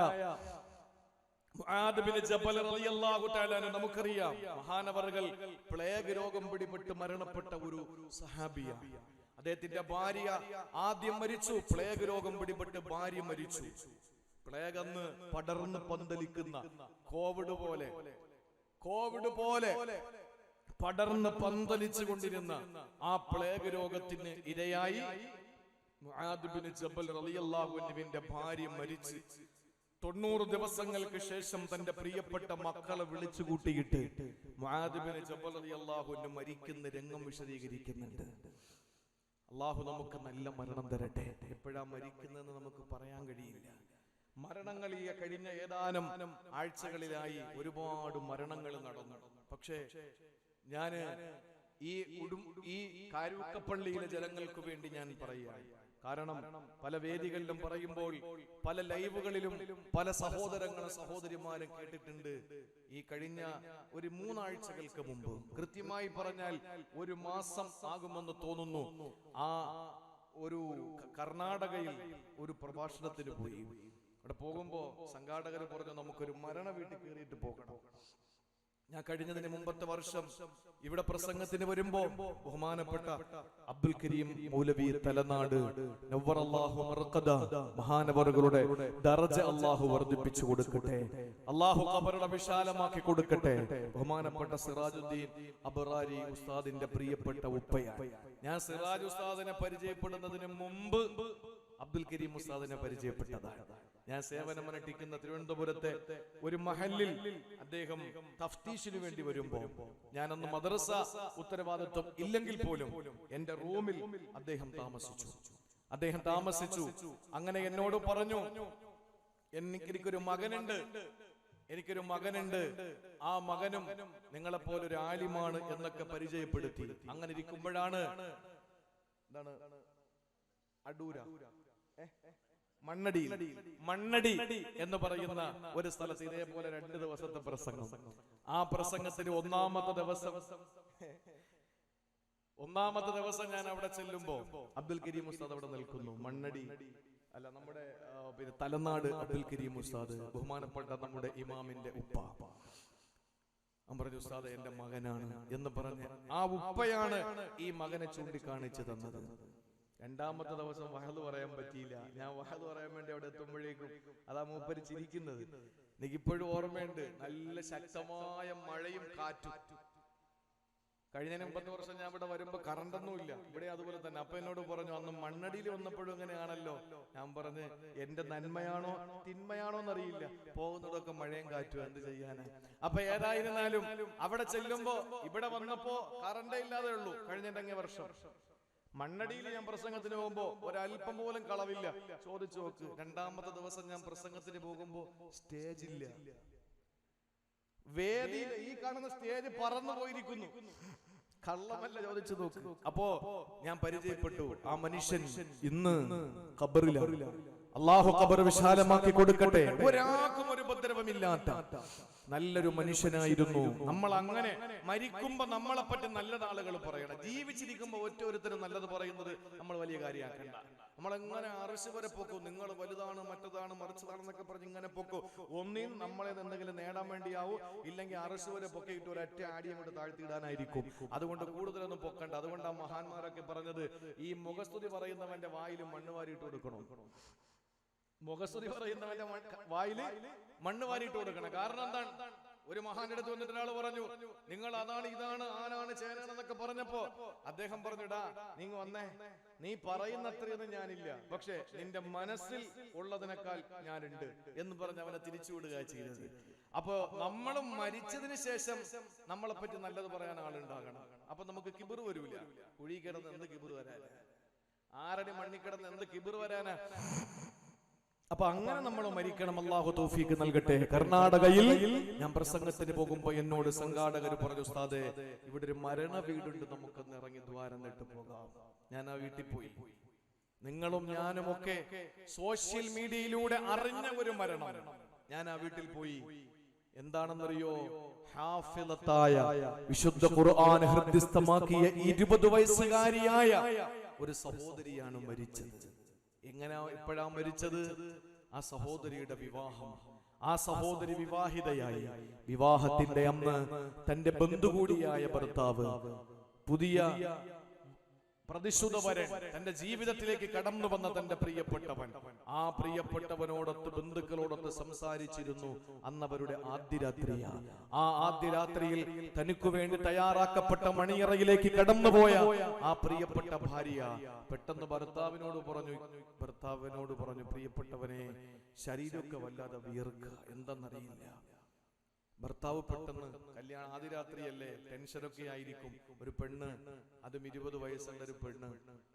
മുആദ് ബിൻ ജബൽ റളിയല്ലാഹു തആല നമുക്കറിയാം, മഹാനവറുകൾ പ്ലേഗ് രോഗം പിടിപെട്ട് മരണപ്പെട്ട ഒരു സഹാബിയാണ്. അദ്ദേഹത്തിന്റെ ഭാര്യ ആദ്യം മരിച്ചു, പ്ലേഗ് രോഗം പിടിപെട്ട് ഭാര്യ മരിച്ചു. പ്ലേഗ് അന്ന് പടർന്ന് പന്തലിക്കുന്ന കോവിഡ് പോലെ പടർന്ന് പന്തലിച്ചു കൊണ്ടിരുന്ന ആ പ്ലേഗ് രോഗത്തിന് ഇരയായി മുആദ് ബിൻ ജബൽ റളിയല്ലാഹു അൻഹുവിന്റെ ഭാര്യ മരിച്ച് 90 ദിവസങ്ങൾക്ക് ശേഷം തന്റെ പ്രിയപ്പെട്ട മക്കളെ വിളിച്ചു കൂട്ടിയിട്ട് മുആദ് ബിൻ ജബൽ റളിയല്ലാഹു അൻഹു മരിക്കുന്ന രംഗം വിശദീകരിക്കുന്നുണ്ട്. അള്ളാഹു നമുക്ക് നല്ല മരണം തരട്ടെ. എപ്പോഴാ മരിക്കുന്നതെന്ന് നമുക്ക് പറയാൻ കഴിയില്ല. മരണങ്ങൾ ഈ കഴിഞ്ഞ ഏതാനും ആഴ്ചകളിലായി ഒരുപാട് മരണങ്ങൾ നടന്നു. പക്ഷേ ഞാന് ഈ കാരൂക്കപ്പള്ളിയിലെ ജനങ്ങൾക്ക് വേണ്ടി ഞാൻ പറയുകയാണ്. കാരണം പല വേദികളിലും പറയുമ്പോൾ, പല ലൈവുകളിലും പല സഹോദരങ്ങളും സഹോദരിമാരും കേട്ടിട്ടുണ്ട്. ഈ കഴിഞ്ഞ ഒരു 3 ആഴ്ചകൾക്ക് മുമ്പ്, കൃത്യമായി പറഞ്ഞാൽ 1 മാസം ആകുമെന്ന് തോന്നുന്നു, ആ ഒരു കർണാടകയിൽ ഒരു പ്രഭാഷണത്തിന് പോയി. അവിടെ പോകുമ്പോ സംഘാടകർ പറഞ്ഞു, നമുക്കൊരു മരണ വീട്ടിൽ കയറിയിട്ട് പോകണം. ഞാൻ കഴിഞ്ഞതിന് മുമ്പത്തെ വർഷം ഇവിടെ പ്രസംഗത്തിന് വരുമ്പോ ബഹുമാനപ്പെട്ട അബ്ദുൽ കരീം മൗലവി തലനാട് നവ്വറല്ലാഹു മർഖദ മഹാനവറുകളുടെ ദർജ അല്ലാഹു വർദ്ധിപ്പിച്ചു കൊടുക്കട്ടെ, അല്ലാഹു ഖബറുകളെ വിശാലമാക്കി കൊടുക്കട്ടെ. ബഹുമാനപ്പെട്ട സിറാജുദ്ദീൻ അബ്റാരി ഉസ്താദിന്റെ പ്രിയപ്പെട്ട ഉപ്പയാണ്. ഞാൻ സിറാജ് ഉസ്താദിനെ പരിചയപ്പെടുന്നതിന് മുമ്പ് അബ്ദുൽ കരീം ഉസ്താദിനെ പരിചയപ്പെട്ടതാണ്. ഞാൻ സേവനമനുഷ്ഠിക്കുന്ന തിരുവനന്തപുരത്തെ ഒരു മഹല്ലിൽ അദ്ദേഹം തഫ്തീഷിന് വേണ്ടി വരുമ്പോ, ഞാനന്ന് മദ്രസ ഉത്തരവാദിത്വം ഇല്ലെങ്കിൽ പോലും എന്റെ റൂമിൽ അദ്ദേഹം താമസിച്ചു. അങ്ങനെ എന്നോട് പറഞ്ഞു, എനിക്കൊരു മകനുണ്ട്, ആ മകനും നിങ്ങളെപ്പോലൊരു ആലിമാണ് എന്നൊക്കെ പരിചയപ്പെടുത്തി. അങ്ങനെ ഇരിക്കുമ്പോഴാണ് അടൂര മണ്ണടി എന്ന് പറയുന്ന ഒരു സ്ഥലത്ത് ഇതേപോലെ 2 ദിവസത്തെ പ്രസംഗം. ആ പ്രസംഗത്തിന് ഒന്നാമത്തെ ദിവസം ഞാൻ അവിടെ ചെല്ലുമ്പോ അബ്ദുൽ കരീം ഉസ്താദ് അവിടെ നിൽക്കുന്നു. മണ്ണടി അല്ല, നമ്മുടെ തലനാട് അബ്ദുൽ കരീം ഉസ്താദ്, ബഹുമാനപ്പെട്ട നമ്മുടെ ഇമാമിന്റെ ഉപ്പ. പറഞ്ഞു, ഉസ്താദ് എന്റെ മകനാണ് എന്ന് പറഞ്ഞ് ആ ഉപ്പയാണ് ഈ മകനെ ചൂണ്ടിക്കാണിച്ചു തന്നത്. 2ാമത്തെ ദിവസം വഹദ് പറയാൻ പറ്റിയില്ല. ഞാൻ വഹദ് പറയാൻ വേണ്ടി അവിടെ എത്തുമ്പോഴേക്കും അതാ മൂപ്പര് ചിരിക്കുന്നത്. എനിക്കിപ്പോഴും ഓർമ്മയുണ്ട്, നല്ല ശക്തമായ മഴയും കാറ്റും. കഴിഞ്ഞ 50 വർഷം ഞാൻ ഇവിടെ വരുമ്പോ കറണ്ടൊന്നും ഇല്ല. ഇവിടെ അതുപോലെ തന്നെ. അപ്പൊ എന്നോട് പറഞ്ഞു, അന്ന് മണ്ണടിയിൽ വന്നപ്പോഴും ഇങ്ങനെയാണല്ലോ. ഞാൻ പറഞ്ഞ്, എന്റെ നന്മയാണോ തിന്മയാണോ എന്നറിയില്ല, പോകുന്നതൊക്കെ മഴയും കാറ്റും, എന്ത് ചെയ്യാനാ. അപ്പൊ ഏതായിരുന്നാലും അവിടെ ചെല്ലുമ്പോ, ഇവിടെ വന്നപ്പോ കറണ്ടേ ഇല്ലാതെ ഉള്ളൂ. കഴിഞ്ഞ വർഷം മണ്ണടിയിൽ ഞാൻ പ്രസംഗത്തിന് പോകുമ്പോ ഒരല്പം പോലും കളവില്ല. ചോദിച്ചു നോക്ക്, 2ാമത്തെ ദിവസം ഞാൻ പ്രസംഗത്തിന് പോകുമ്പോ സ്റ്റേജില്ല. വേദിയിൽ ഈ കാണുന്ന സ്റ്റേജ് പറന്നു പോയിരിക്കുന്നു. കള്ളമല്ല, ചോദിച്ചു നോക്ക്. അപ്പോ ഞാൻ പരിചയപ്പെട്ടു, ആ മനുഷ്യൻ ഇന്ന് ഖബറിലാണ്. അല്ലാഹു ഖബർ വിശാലമാക്കി കൊടുക്കട്ടെ. ഒരാൾക്കും ഒരു ഉപദ്രവമില്ലാത്ത നല്ലൊരു മനുഷ്യനായിരുന്നു. നമ്മൾ അങ്ങനെ മരിക്കുമ്പോ നമ്മളെ പറ്റി നല്ല ആളുകൾ പറയണം. ജീവിച്ചിരിക്കുമ്പോ ഓരോരുത്തരും നല്ലത് പറയുന്നത് നമ്മൾ വലിയ കാര്യമാക്കണ്ട. നമ്മളെങ്ങനെ അറശ് വരെ പോക്കും, നിങ്ങൾ വലുതാണ്, മറ്റതാണ്, മറിച്ചതാണെന്നൊക്കെ പറഞ്ഞ് ഇങ്ങനെ പോക്കും. ഒന്നിനും നമ്മളെ എന്തെങ്കിലും നേടാൻ വേണ്ടിയാവും, ഇല്ലെങ്കിൽ അറശ് വരെ പൊക്കിയിട്ട് ഒരൊറ്റ ആടിയും കൊണ്ട് താഴ്ത്തിയിടാനായിരിക്കും. അതുകൊണ്ട് കൂടുതലൊന്നും പൊക്കണ്ട. അതുകൊണ്ട് ആ മഹാന്മാരൊക്കെ പറഞ്ഞത്, ഈ മുഖസ്തുതി പറയുന്നവന്റെ വായിൽ മണ്ണ് വാരിയിട്ട് കൊടുക്കണം. മുഖസ്തുതി പറയുന്നവന്റെ വായില് മണ്ണ് വാരിയിട്ട് കൊടുക്കണം. കാരണം എന്താണ്? ഒരു മഹാന്റെ അടുത്ത് വന്നിട്ട് ഒരാൾ പറഞ്ഞു, നിങ്ങൾ അതാണ് ഇതാണ് ആനാണ് ചേനാണെന്നൊക്കെ പറഞ്ഞപ്പോ അദ്ദേഹം പറഞ്ഞിടാ, നീ വന്നേ, നീ പറയുന്ന അത്രയൊന്നും ഞാനില്ല, പക്ഷെ നിന്റെ മനസ്സിൽ ഉള്ളതിനേക്കാൾ ഞാനുണ്ട് എന്ന് പറഞ്ഞ് അവനെ തിരിച്ചുവിടുക ചെയ്തത്. അപ്പൊ നമ്മളും മരിച്ചതിന് ശേഷം നമ്മളെ പറ്റി നല്ലത് പറയാൻ ആളുണ്ടാകണം. അപ്പൊ നമുക്ക് കിബിർ വരൂല. കുഴി കിടന്ന് എന്ത് കിബിർ വരാനാ? 6 അടി മണ്ണി കിടന്ന് എന്ത് കിബിർ വരാനാ? അപ്പൊ അങ്ങനെ നമ്മൾ മരിക്കണം. അല്ലാഹു തൗഫീഖ് നൽകട്ടെ. കർണാടകയിൽ ഞാൻ പ്രസംഗത്തിന് പോകുമ്പോ എന്നോട് സംഘാടകർ പറഞ്ഞു, ഉസ്താദേ, ഇവിടെ ഒരു മരണ വീടുണ്ട്, നമുക്കൊന്ന് ഇറങ്ങി ദ്വാരം നെട്ട് പോകാം. ഞാൻ ആ വീട്ടിൽ പോയി. നിങ്ങളും ഞാനും ഒക്കെ സോഷ്യൽ മീഡിയയിലൂടെ അറിഞ്ഞ ഒരു മരണം. ഞാൻ ആ വീട്ടിൽ പോയി. എന്താണെന്നറിയോ? ഹാഫിളത്തായ വിശുദ്ധ ഖുർആൻ ഹൃദയസ്ഥമാക്കിയ 20 വയസ്സുകാരിയായ ഒരു സഹോദരിയാണ് മരിച്ചത്. എപ്പോഴാ മരിച്ചത്? ആ സഹോദരിയുടെ വിവാഹം. ആ സഹോദരി വിവാഹിതയായി. വിവാഹത്തിന്റെ അന്ന് തന്റെ ബന്ധുകൂടിയായ ഭർത്താവ് പുതിയ പ്രതിശുദ്ധവരൻ തന്റെ ജീവിതത്തിലേക്ക് കടന്നു വന്ന തന്റെ പ്രിയപ്പെട്ടവൻ, ആ പ്രിയപ്പെട്ടവനോടൊത്ത് ബന്ധുക്കളോടൊത്ത് സംസാരിച്ചിരുന്നു. അന്നവരുടെ ആദ്യ രാത്രിയാണ്. ആ ആദ്യ രാത്രിയിൽ തനിക്കു വേണ്ടി തയ്യാറാക്കപ്പെട്ട മണിയറയിലേക്ക് കടന്നുപോയ ആ പ്രിയപ്പെട്ട ഭാര്യ പെട്ടെന്ന് ഭർത്താവിനോട് പറഞ്ഞു, പ്രിയപ്പെട്ടവനെ, ശരീരമൊക്കെ വല്ലാതെ വിയർക്കുക, എന്തെന്നറിയില്ല. ഭർത്താവ് പെട്ടെന്ന്, കല്യാണം ആദ്യ രാത്രിയല്ലേ, ടെൻഷനൊക്കെ ആയിരിക്കും. ഒരു പെണ്ണ്, അതും 20 വയസ്സുള്ള ഒരു പെണ്ണ്,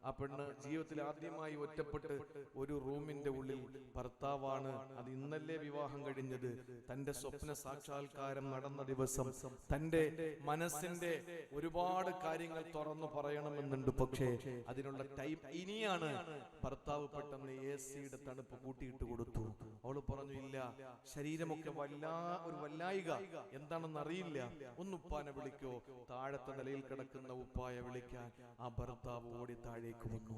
ആ പെണ്ണ് ജീവിതത്തിൽ ആദ്യമായി ഒറ്റപ്പെട്ട് ഒരു റൂമിന്റെ ഉള്ളിൽ, ഭർത്താവാണ്, അത് ഇന്നല്ലേ വിവാഹം കഴിഞ്ഞത്, തന്റെ സ്വപ്ന സാക്ഷാത്കാരം നടന്ന ദിവസം, തന്റെ മനസ്സിന്റെ ഒരുപാട് കാര്യങ്ങൾ തുറന്നു പറയണമെന്നുണ്ട്. പക്ഷേ അതിനുള്ള ടൈം ഇനിയാണ്. ഭർത്താവ് പെട്ടെന്ന് AC-യുടെ തണുപ്പ് കൂട്ടിയിട്ട് കൊടുത്തു. അവള് പറഞ്ഞു, ഇല്ല, ശരീരമൊക്കെ ഒരു വല്ലായിക, എന്താണെന്ന് അറിയില്ല, ഒന്ന് ഉപ്പാനെ വിളിക്കോ. താഴത്തെ നിലയിൽ കിടക്കുന്ന ഉപ്പായെ വിളിക്കാൻ ആ ഭർത്താവ് ഓടി താഴേക്ക് വന്നു.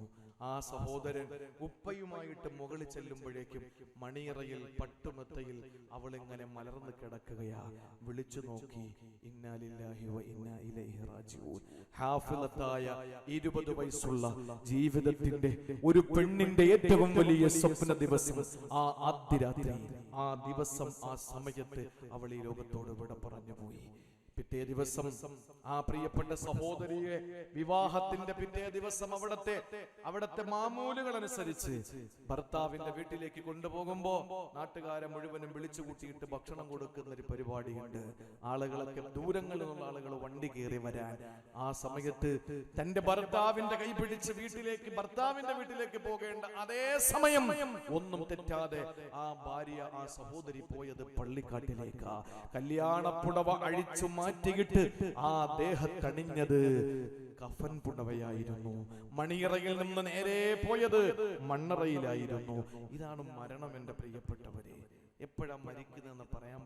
ആ സഹോദരൻ ഉപ്പയുമായിട്ട് മുകളിൽ ചെല്ലുമ്പോഴേക്കും മണിയറയിൽ പട്ടുമെത്തയിൽ അവളിങ്ങനെ മലർന്ന് കിടക്കുകയാ. വിളിച്ചു നോക്കി, ഇന്നാ ലില്ലാഹി വ ഇന്നാ ഇലൈഹി റാജിഊൻ. ഹാഫിളത്തായ 20 വയസ്സുള്ള ജീവിതത്തിന്റെ ഒരു പെണ്ണിന്റെ ഏറ്റവും വലിയ സ്വപ്ന ദിവസം, ആ ആദ്യ രാത്രി, ആ ദിവസം, ആ സമയത്ത് അവൾ ഈ ലോകത്തോട് വിട പറഞ്ഞു പോയി. പിറ്റേ ദിവസം ആ പ്രിയപ്പെട്ട സഹോദരിയെ വിവാഹത്തിന്റെ പിറ്റേ ദിവസം അവിടത്തെ മാമൂലുകൾ അനുസരിച്ച് ഭർത്താവിന്റെ വീട്ടിലേക്ക് കൊണ്ടുപോകുമ്പോ നാട്ടുകാരെ മുഴുവനും വിളിച്ചു കൂട്ടിയിട്ട് ഭക്ഷണം കൊടുക്കുന്ന ഒരു പരിപാടിയുണ്ട്. ആളുകളൊക്കെ ദൂരങ്ങളിൽ നിന്നുള്ള ആളുകൾ വണ്ടി കയറി വരാൻ. ആ സമയത്ത് തന്റെ ഭർത്താവിന്റെ കൈ പിടിച്ച് ഭർത്താവിന്റെ വീട്ടിലേക്ക് പോകേണ്ട അതേ സമയം ഒന്നും തെറ്റാതെ ആ ഭാര്യ, ആ സഹോദരി പോയത് പള്ളിക്കാട്ടിലേക്കാ. കല്യാണപ്പുടവ അഴിച്ചു മാറ്റിയിട്ട് ആ ദേഹത്തണിഞ്ഞത് കഫൻ പുടവയായിരുന്നു. മണിയറയിൽ നിന്ന് നേരെ പോയത് മണ്ണറയിലായിരുന്നു. ഇതാണ് മരണം. എന്റെ പ്രിയപ്പെട്ടവരെ, എപ്പോഴാ മരിക്കുന്നതെന്ന് പറയാൻ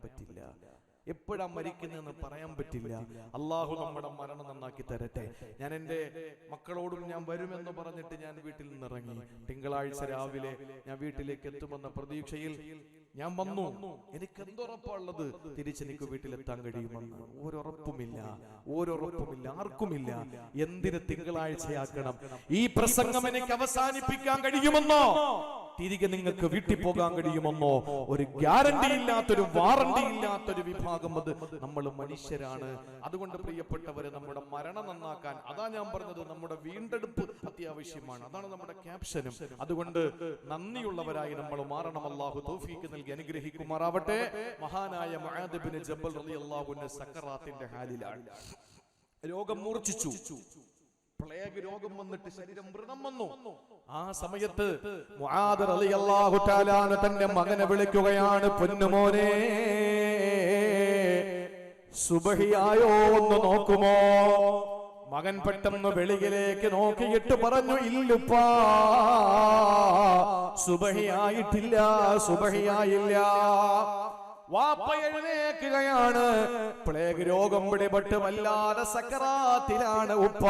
പറ്റില്ല. അള്ളാഹു നമ്മുടെ മരണം നന്നാക്കി തരട്ടെ. ഞാൻ എൻ്റെ മക്കളോടും ഞാൻ വരുമെന്ന് പറഞ്ഞിട്ട് ഞാൻ വീട്ടിൽ നിന്നിറങ്ങി. തിങ്കളാഴ്ച രാവിലെ ഞാൻ വീട്ടിലേക്ക് എത്തുമെന്ന പ്രതീക്ഷയിൽ ഞാൻ വന്നു. എനിക്ക് എന്തുറപ്പുള്ളത് തിരിച്ചെനിക്ക് വീട്ടിലെത്താൻ കഴിയുമെന്ന്? ഒരുറപ്പുമില്ല, ആർക്കുമില്ല. എന്തിന് തിങ്കളാഴ്ചയാക്കണം? ഈ പ്രസംഗം എനിക്ക് അവസാനിപ്പിക്കാൻ കഴിയുമെന്നോ, തിരികെ നിങ്ങൾക്ക് വീട്ടിൽ പോകാൻ കഴിയുമെന്നോ ഒരു ഗ്യാരണ്ടി ഇല്ലാത്തൊരു, വാറണ്ടി ഇല്ലാത്തൊരു വിഭാഗം അത് നമ്മൾ മനുഷ്യരാണ്. അതുകൊണ്ട് പ്രിയപ്പെട്ടവരെ, നമ്മുടെ മരണം നന്നാക്കാൻ, അതാ ഞാൻ പറഞ്ഞത്, നമ്മുടെ വീണ്ടെടുപ്പ് അത്യാവശ്യമാണ്. അതാണ് നമ്മുടെ ക്യാപ്ഷനും. അതുകൊണ്ട് നന്ദിയുള്ളവരായി നമ്മൾ മാറണം. അല്ലാഹു തൗഫീഖ് നൽകി അനുഗ്രഹിക്കുമാറാവട്ടെ. മഹാനായ മുആദ് ഇബ്നു ജബൽ റളിയല്ലാഹു അൻഹു സക്കറാത്തിന്റെ ഹാലിലാണ്. രോഗം മൂർച്ഛിച്ചു. പ്ലേഗ് രോഗം വന്നിട്ട് ശരീരം വ്രണം വന്നു. ആ സമയത്ത് മുആദ് റളിയല്ലാഹു തആല തന്റെ മകനെ വിളിക്കുകയാണ്, പൊന്നുമോനെ, സുബഹിയായോ ഒന്ന് നോക്കുമോ? മകൻ പെട്ടെന്ന് വെളിയിലേക്ക് നോക്കിയിട്ട് പറഞ്ഞു, ഇല്ലുപ്പാ, സുബഹിയായില്ല. വാപ്പ എഴുന്നേൽക്കുകയാണ്. പ്ലേഗ് രോഗം പിടിപെട്ട് വല്ലാതെ സക്കറാത്തിലാണ് ഉപ്പ.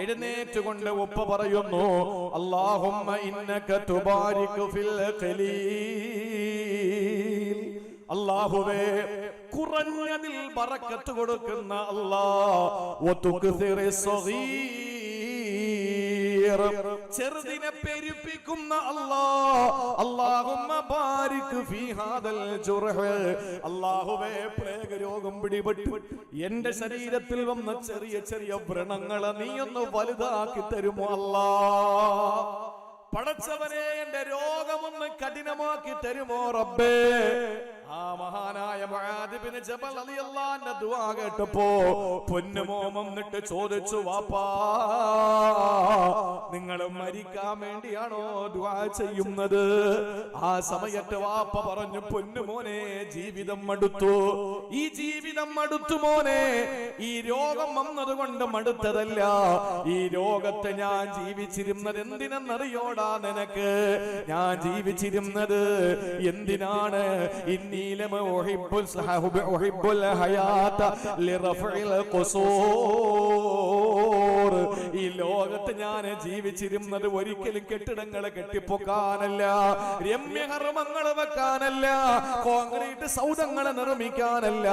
എഴുന്നേറ്റുകൊണ്ട് ഉപ്പ പറയുന്നു, അല്ലാഹുമ്മ ഇന്നക തുബാരികു ഫിൽ ഖലീൽ. അല്ലാഹുവേ, കുറഞ്ഞതിൽ ബറക്കത്ത് കൊടുക്കുന്ന അല്ലാഹ്, ചെറുതിനെ പെരുപ്പിക്കുന്ന അല്ലാഹ്, അല്ലാഹുമ്മ ബാരിക് ഫീ ഹാദൽ ജുർഹ്. അല്ലാഹുവേ, പ്ലേഗ് രോഗം പിടിപെട്ടു എന്റെ ശരീരത്തിൽ വന്ന ചെറിയ ചെറിയ വ്രണങ്ങളെ നീ ഒന്ന് വലുതാക്കി തരുമോ അല്ലാഹ്? പടച്ചവനെ, എന്റെ രോഗമൊന്ന് കഠിനമാക്കി തരുമോ റബ്ബേ? ആ മഹാനായ മുആദ് ഇബ്നു ജബൽ റളിയല്ലാഹു അൻഹു ദുആ കേട്ടപ്പോ പൊന്നുമോൻ വന്നിട്ട് ചോദിച്ചു, വാപ്പാ, നിങ്ങൾ മരിക്കാൻ വേണ്ടിയാണോ ദുആ ചെയ്യുന്നത്? ആ സമയത്ത് വാപ്പ പറഞ്ഞു, പൊന്നുമോനെ, ജീവിതം മടുത്തു. ഈ ജീവിതം മടുത്തു മോനെ. ഈ രോഗം വന്നതുകൊണ്ട് മടുത്തതല്ല. ഈ രോഗത്തെ ഞാൻ ജീവിച്ചിരുന്നത് എന്തിനെന്നറിയോടാ നിനക്ക്? ഞാൻ ജീവിച്ചിരുന്നത് എന്തിനാണ്? ഈ ലോകത്ത് ഞാൻ ജീവിച്ചിരുന്നത് ഒരിക്കലും കെട്ടിടങ്ങളെ കെട്ടിപ്പൊക്കാനല്ല, രമ്യകർമ്മങ്ങൾ വെക്കാനല്ല, കോൺക്രീറ്റ് സൗധങ്ങളെ നിർമ്മിക്കാനല്ല,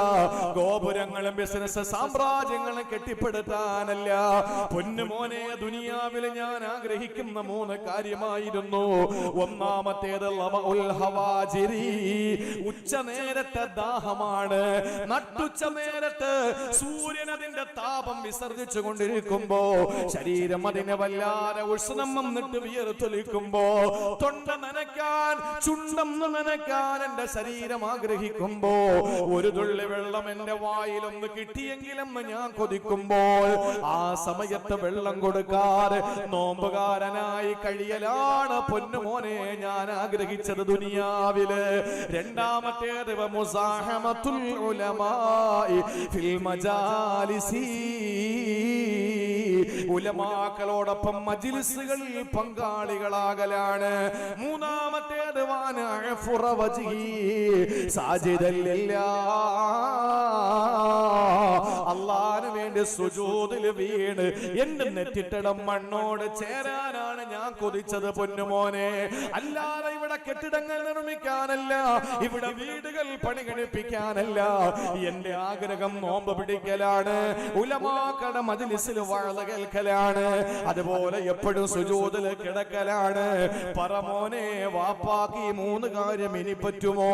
ഗോപുരങ്ങളും ബിസിനസ് സാമ്രാജ്യങ്ങളും കെട്ടിപ്പടുത്താനല്ല. പൊന്നുമോനെ, ദുനിയാവിൽ ഞാൻ ആഗ്രഹിക്കുന്ന 3 കാര്യമായിരുന്നു. ഒന്നാമത്തേത് ഉച്ച നേരത്തെ ദാഹമാണ്. നട്ടുച്ച നേരത്ത് സൂര്യൻ അതിന്റെ താപം വിസർജിച്ചു കൊണ്ടിരിക്കുമ്പോ ശരീരം അതിനെ വല്ലാതെ ഉഷ്ണം വന്നിട്ട് വിയർത്തൊലിക്കുമ്പോ തൊണ്ട നനയ്ക്കാൻ, ചുണ്ടം നനയ്ക്കാൻ എന്റെ ശരീരം ആഗ്രഹിക്കുമ്പോ ഒരു തുള്ളി വെള്ളം എന്റെ വായിലൊന്ന് കിട്ടിയെങ്കിലും ഞാൻ കൊതിക്കുമ്പോൾ ആ സമയത്ത് വെള്ളം കൊടുക്കാതെ നോമ്പുകാരനായി കഴിയലാണ് പൊന്നുമോനെ ഞാൻ ആഗ്രഹിച്ചത് ദുനിയാവില്. രണ്ടാമത്തേത് മുസാഹമത്തുൽ ഉലമാഇ ഫിൽ മജാലിസി, ഉലമാക്കളോടൊപ്പം മജ്ലിസുകളിൽ പങ്കാളികളാകലാണ്. മൂന്നാമത്തേത് അല്ലാഹുവിന് വേണ്ടി സുജൂദിൽ വീണ് എന്റെ നെറ്റിട്ടടം മണ്ണോട് ചേരാനാണ് ഞാൻ കൊതിച്ചത് പൊന്നുമോനെ. അല്ലാതെ ഇവിടെ കെട്ടിടങ്ങൾ നിർമ്മിക്കാനല്ല, ഇവിടെ വീടുകൾ പണി കഴിപ്പിക്കാനല്ല. എന്റെ ആഗ്രഹം നോമ്പ് പിടിക്കലാണ്, ഉലമാക്കളുടെ മജ്ലിസിൽ വഅദ് കേൾക്കലാണ്, അതുപോലെ എപ്പോഴും സുജൂദിൽ കിടക്കലാണ്. പറമോനെ, വാപ്പാക്ക് ഈ 3 കാര്യം ഇനി പറ്റുമോ?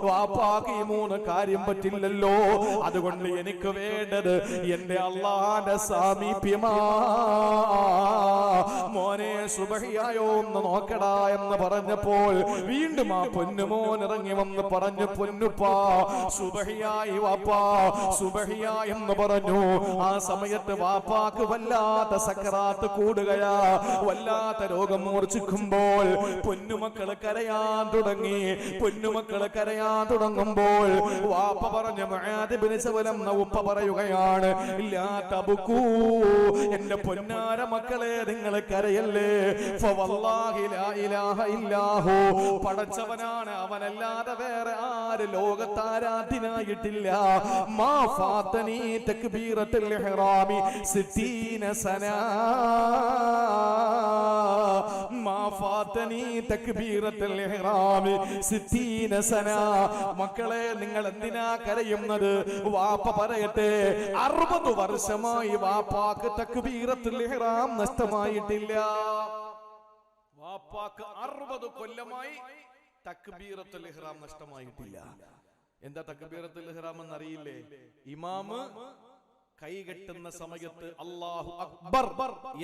വാപ്പാക്ക് ഈ 3 കാര്യം പറ്റില്ലല്ലോ. അതുകൊണ്ട് എനിക്ക് വേണ്ടത് എന്റെ അല്ലാഹുവിന്റെ സാമീപ്യമാ. മോനെ, സുബഹിയായോ ഒന്ന് നോക്കടാ എന്ന് പറഞ്ഞപ്പോൾ വീണ്ടും ആ പൊന്നുമോൻ ഇറങ്ങി വന്ന് പറഞ്ഞു, പൊന്നുപ്പാ സുബഹിയായി വാപ്പാ, സുബഹിയായി എന്ന് പറഞ്ഞു. ആ സമയത്ത് വാപ്പാക്ക് വല്ലാത്ത സക്കറാത്ത് കൂടുകയാ, വല്ലാത്ത രോഗം മൂർച്ഛിക്കുമ്പോൾ പൊന്നുമക്കള് കരയാൻ തുടങ്ങി. പൊന്നുമക്കള് കരയാൻ തുടങ്ങുമ്പോൾ വാപ്പ പറഞ്ഞു, മുആദ് ഇബ്നു ജബൽ എന്ന ഉപ്പ പറയുകയാണ്, ലാ തബ്കൂ, എന്റെ പൊന്നാര മക്കളെ നിങ്ങൾ കരയല്ലേ. ഫവല്ലാഹി ലാ ഇലാഹ ഇല്ലാഹു, പടച്ചവനാണ്, അവനല്ലാതെ വേറെ ആര് ലോകത്ത് ആരാധ്യനായിട്ടില്ല. മാ ഫാതനി തക്ബീറത്തുൽ ഇഹ്റാമി 60 സനാ, മാ ഫാതനി തക്ബീറത്തുൽ ഇഹ്റാമി 60 സനാ. മക്കളെ, നിങ്ങൾ എന്തിനാ കരയുന്നത്? വാപ്പ പറയട്ടെ, 60 വർഷമായി വാപ്പാക്ക് തക്ബീറത്തുൽ ഇഹ്റാം നഷ്ടമായിട്ടില്ല. വാപ്പാക്ക് 60 കൊല്ലമായി തക്ബീറത്തുൽ ഇഹ്റാം നഷ്ടമായിട്ടില്ല. എന്താ തക്ബീറത്തുൽ ഇഹ്റാം എന്ന് അറിയില്ലേ? ഇമാമ് കൈകെട്ടുന്ന സമയത്ത് അല്ലാഹു അക്ബർ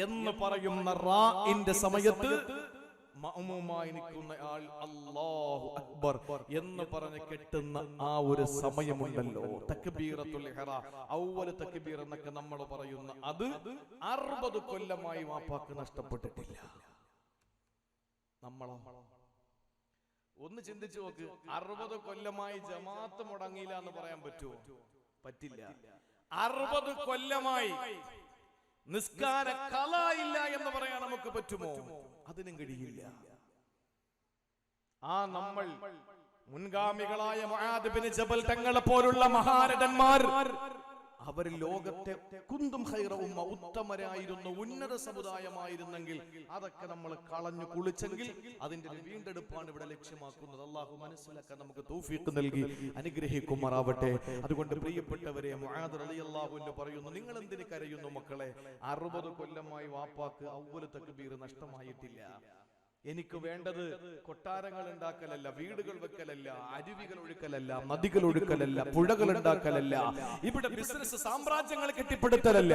എന്ന് പറയുന്ന റാഇന്റെ സമയത്ത് മഅ്മൂമായി നിൽക്കുന്ന ആൾ അല്ലാഹു അക്ബർ എന്ന് പറഞ്ഞ് കെട്ടുന്ന ആ ഒരു സമയമുണ്ടല്ലോ, തക്ബീറത്തുൽ ഇഹ്റാം, അവ്വൽ തക്ബീർ എന്നൊക്കെ നമ്മൾ പറയുന്ന അത് 60 കൊല്ലമായി വാപ്പാക്ക് നഷ്ടപ്പെട്ടിട്ടില്ല. നമ്മളോ? ഒന്ന് ചിന്തിച്ചു നോക്ക്. 60 കൊല്ലമായി ജമാഅത്ത് മുടങ്ങിയില്ല എന്ന് പറയാൻ പറ്റുമോ? പറ്റില്ല. 60 കൊല്ലമായി നിസ്കാര ഖളായില്ല എന്ന് പറയാൻ നമുക്ക് പറ്റുമോ? അതിനും കഴിയില്ല. ആ നമ്മൾ മുൻഗാമികളായ മുആദ് ഇബ്നു ജബൽ തങ്ങളെ പോലുള്ള മഹാരഥന്മാർ, അവർ ലോകത്തെ കുന്തും ഖൈറ ഉമ്മ, ഉത്തമരായിരുന്നു, ഉന്നത സമുദായമായിരുന്നെങ്കിൽ അതൊക്കെ നമ്മൾ കളഞ്ഞു കുളിച്ചെങ്കിൽ അതിന്റെ ഒരു വീണ്ടെടുപ്പാണ് ഇവിടെ ലക്ഷ്യമാക്കുന്നത്. അല്ലാഹു മനസ്സിലാക്കാൻ നമുക്ക് തൗഫീഖ് നൽകി അനുഗ്രഹിക്കുമാറാവട്ടെ. അതുകൊണ്ട് പ്രിയപ്പെട്ടവരെ, മുആദ് റളിയല്ലാഹു അൻഹു പറയുന്നു, നിങ്ങൾ എന്തിന് കരയുന്നു മക്കളെ? 60 കൊല്ലമായി വാപ്പാക്ക് അവ്വൽ തക്ബീർ നഷ്ടമായിട്ടില്ല. എനിക്ക് വേണ്ടത് കൊട്ടാരങ്ങൾ ഉണ്ടാക്കലല്ല, വീടുകൾ വെക്കലല്ല, അരുവികൾ ഒഴുക്കലല്ല, നദികൾ ഒഴുക്കലല്ല, പുഴകൾ ഉണ്ടാക്കലല്ല, ഇവിടെ ബിസിനസ് സാമ്രാജ്യങ്ങൾ കെട്ടിപ്പടുത്തലല്ല.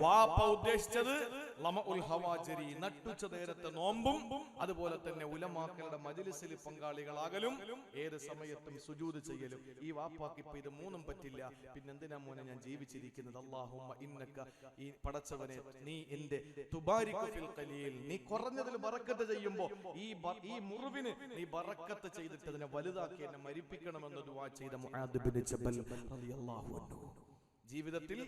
വാപ്പ ഉദ്ദേശിച്ചത് ലമഉൽ ഹവാജിരി, നട്ടുച്ച നേരത്തെ നോമ്പും അതുപോലെ തന്നെ ഉലമാക്കളുടെ മജ്ലിസിൽ പങ്കാളികളാകലും ഏത് സമയത്തും സുജൂദ് ചെയ്യലും. ഈ വാപ്പാക്ക് ഇപ്പൊ ഇത് 3ഉം പറ്റില്ല. പിന്നെന്തിനാ മോനെ ഞാൻ ജീവിച്ചിരിക്കുന്നത്? അല്ലാഹുമ്മ ഇന്നക, ഈ പടച്ചവനെ നീ എന്റെ തുബാരികു ഫിൽ ഖലീൽ, നീ കുറഞ്ഞതിൽ ബറക്കത്ത് ചെയ്യുമ്പോൾ ഈ മുറിവിന് നീ ബറക്കത്ത് ചെയ്തിട്ട് അതിനെ വലുതാക്കി എന്നെ മരിപ്പിക്കണമെന്ന് ദുആ ചെയ്ത മുആദ് ഇബ്നു ജബൽ റളിയല്ലാഹു അൻഹു. ജീവിതത്തിൽ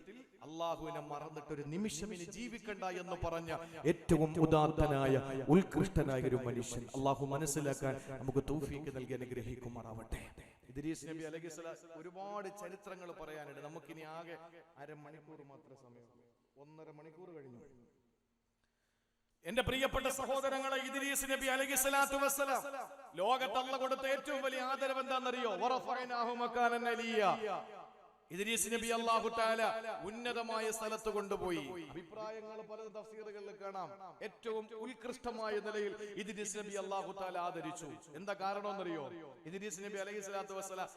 അല്ലാഹുവിനെ മറന്നിട്ട് ഒരു നിമിഷം ഇനി ജീവിക്കണ്ട എന്ന് പറഞ്ഞ ഏറ്റവും ഉദാത്തനായ ഉത്കൃഷ്ടനായ ഒരു മനുഷ്യൻ. അല്ലാഹു മനസ്സിലാക്കാൻ നമുക്ക് തൗഫീഖ് നൽകി അനുഗ്രഹിക്കുമാറാവട്ടെ. ഇദ്രീസ് നബി അലൈഹിസ്സലാം ഒരുപാട് ചരിത്രങ്ങൾ പറയാനുണ്ട്. നമുക്കിനി ആകെ അരമണിക്കൂർ മാത്രം സമയം, 1.5 മണിക്കൂർ കഴിഞ്ഞു. എന്റെ പ്രിയപ്പെട്ട സഹോദരങ്ങളെ, ഇദ്രീസ് നബി അലൈഹിസ്സലാത്തു വസ്സലാം ലോകത്ത് അല്ലാഹു കൊടുത്ത ഏറ്റവും വലിയ ആദരവ് എന്താണെന്നറിയോ? വറഫഅനാഹു മകാനൻ അലിയ. ഇദ്രീസ് നബി അല്ലാഹു തആല ഉന്നതമായ സ്ഥലത്ത് കൊണ്ടുപോയി. അഭിപ്രായങ്ങൾ പല തഫ്സീറുകളിൽ കാണാം. ഏറ്റവും ഉത്കൃഷ്ടമായ നിലയിൽ ഇദ്രീസ് നബി അല്ലാഹു തആല ആദരിച്ചു. എന്താ കാരണമെന്നറിയോ? ഇദ്രീസ് നബി അലൈഹിസ്സലാത്തു വസ്സലാം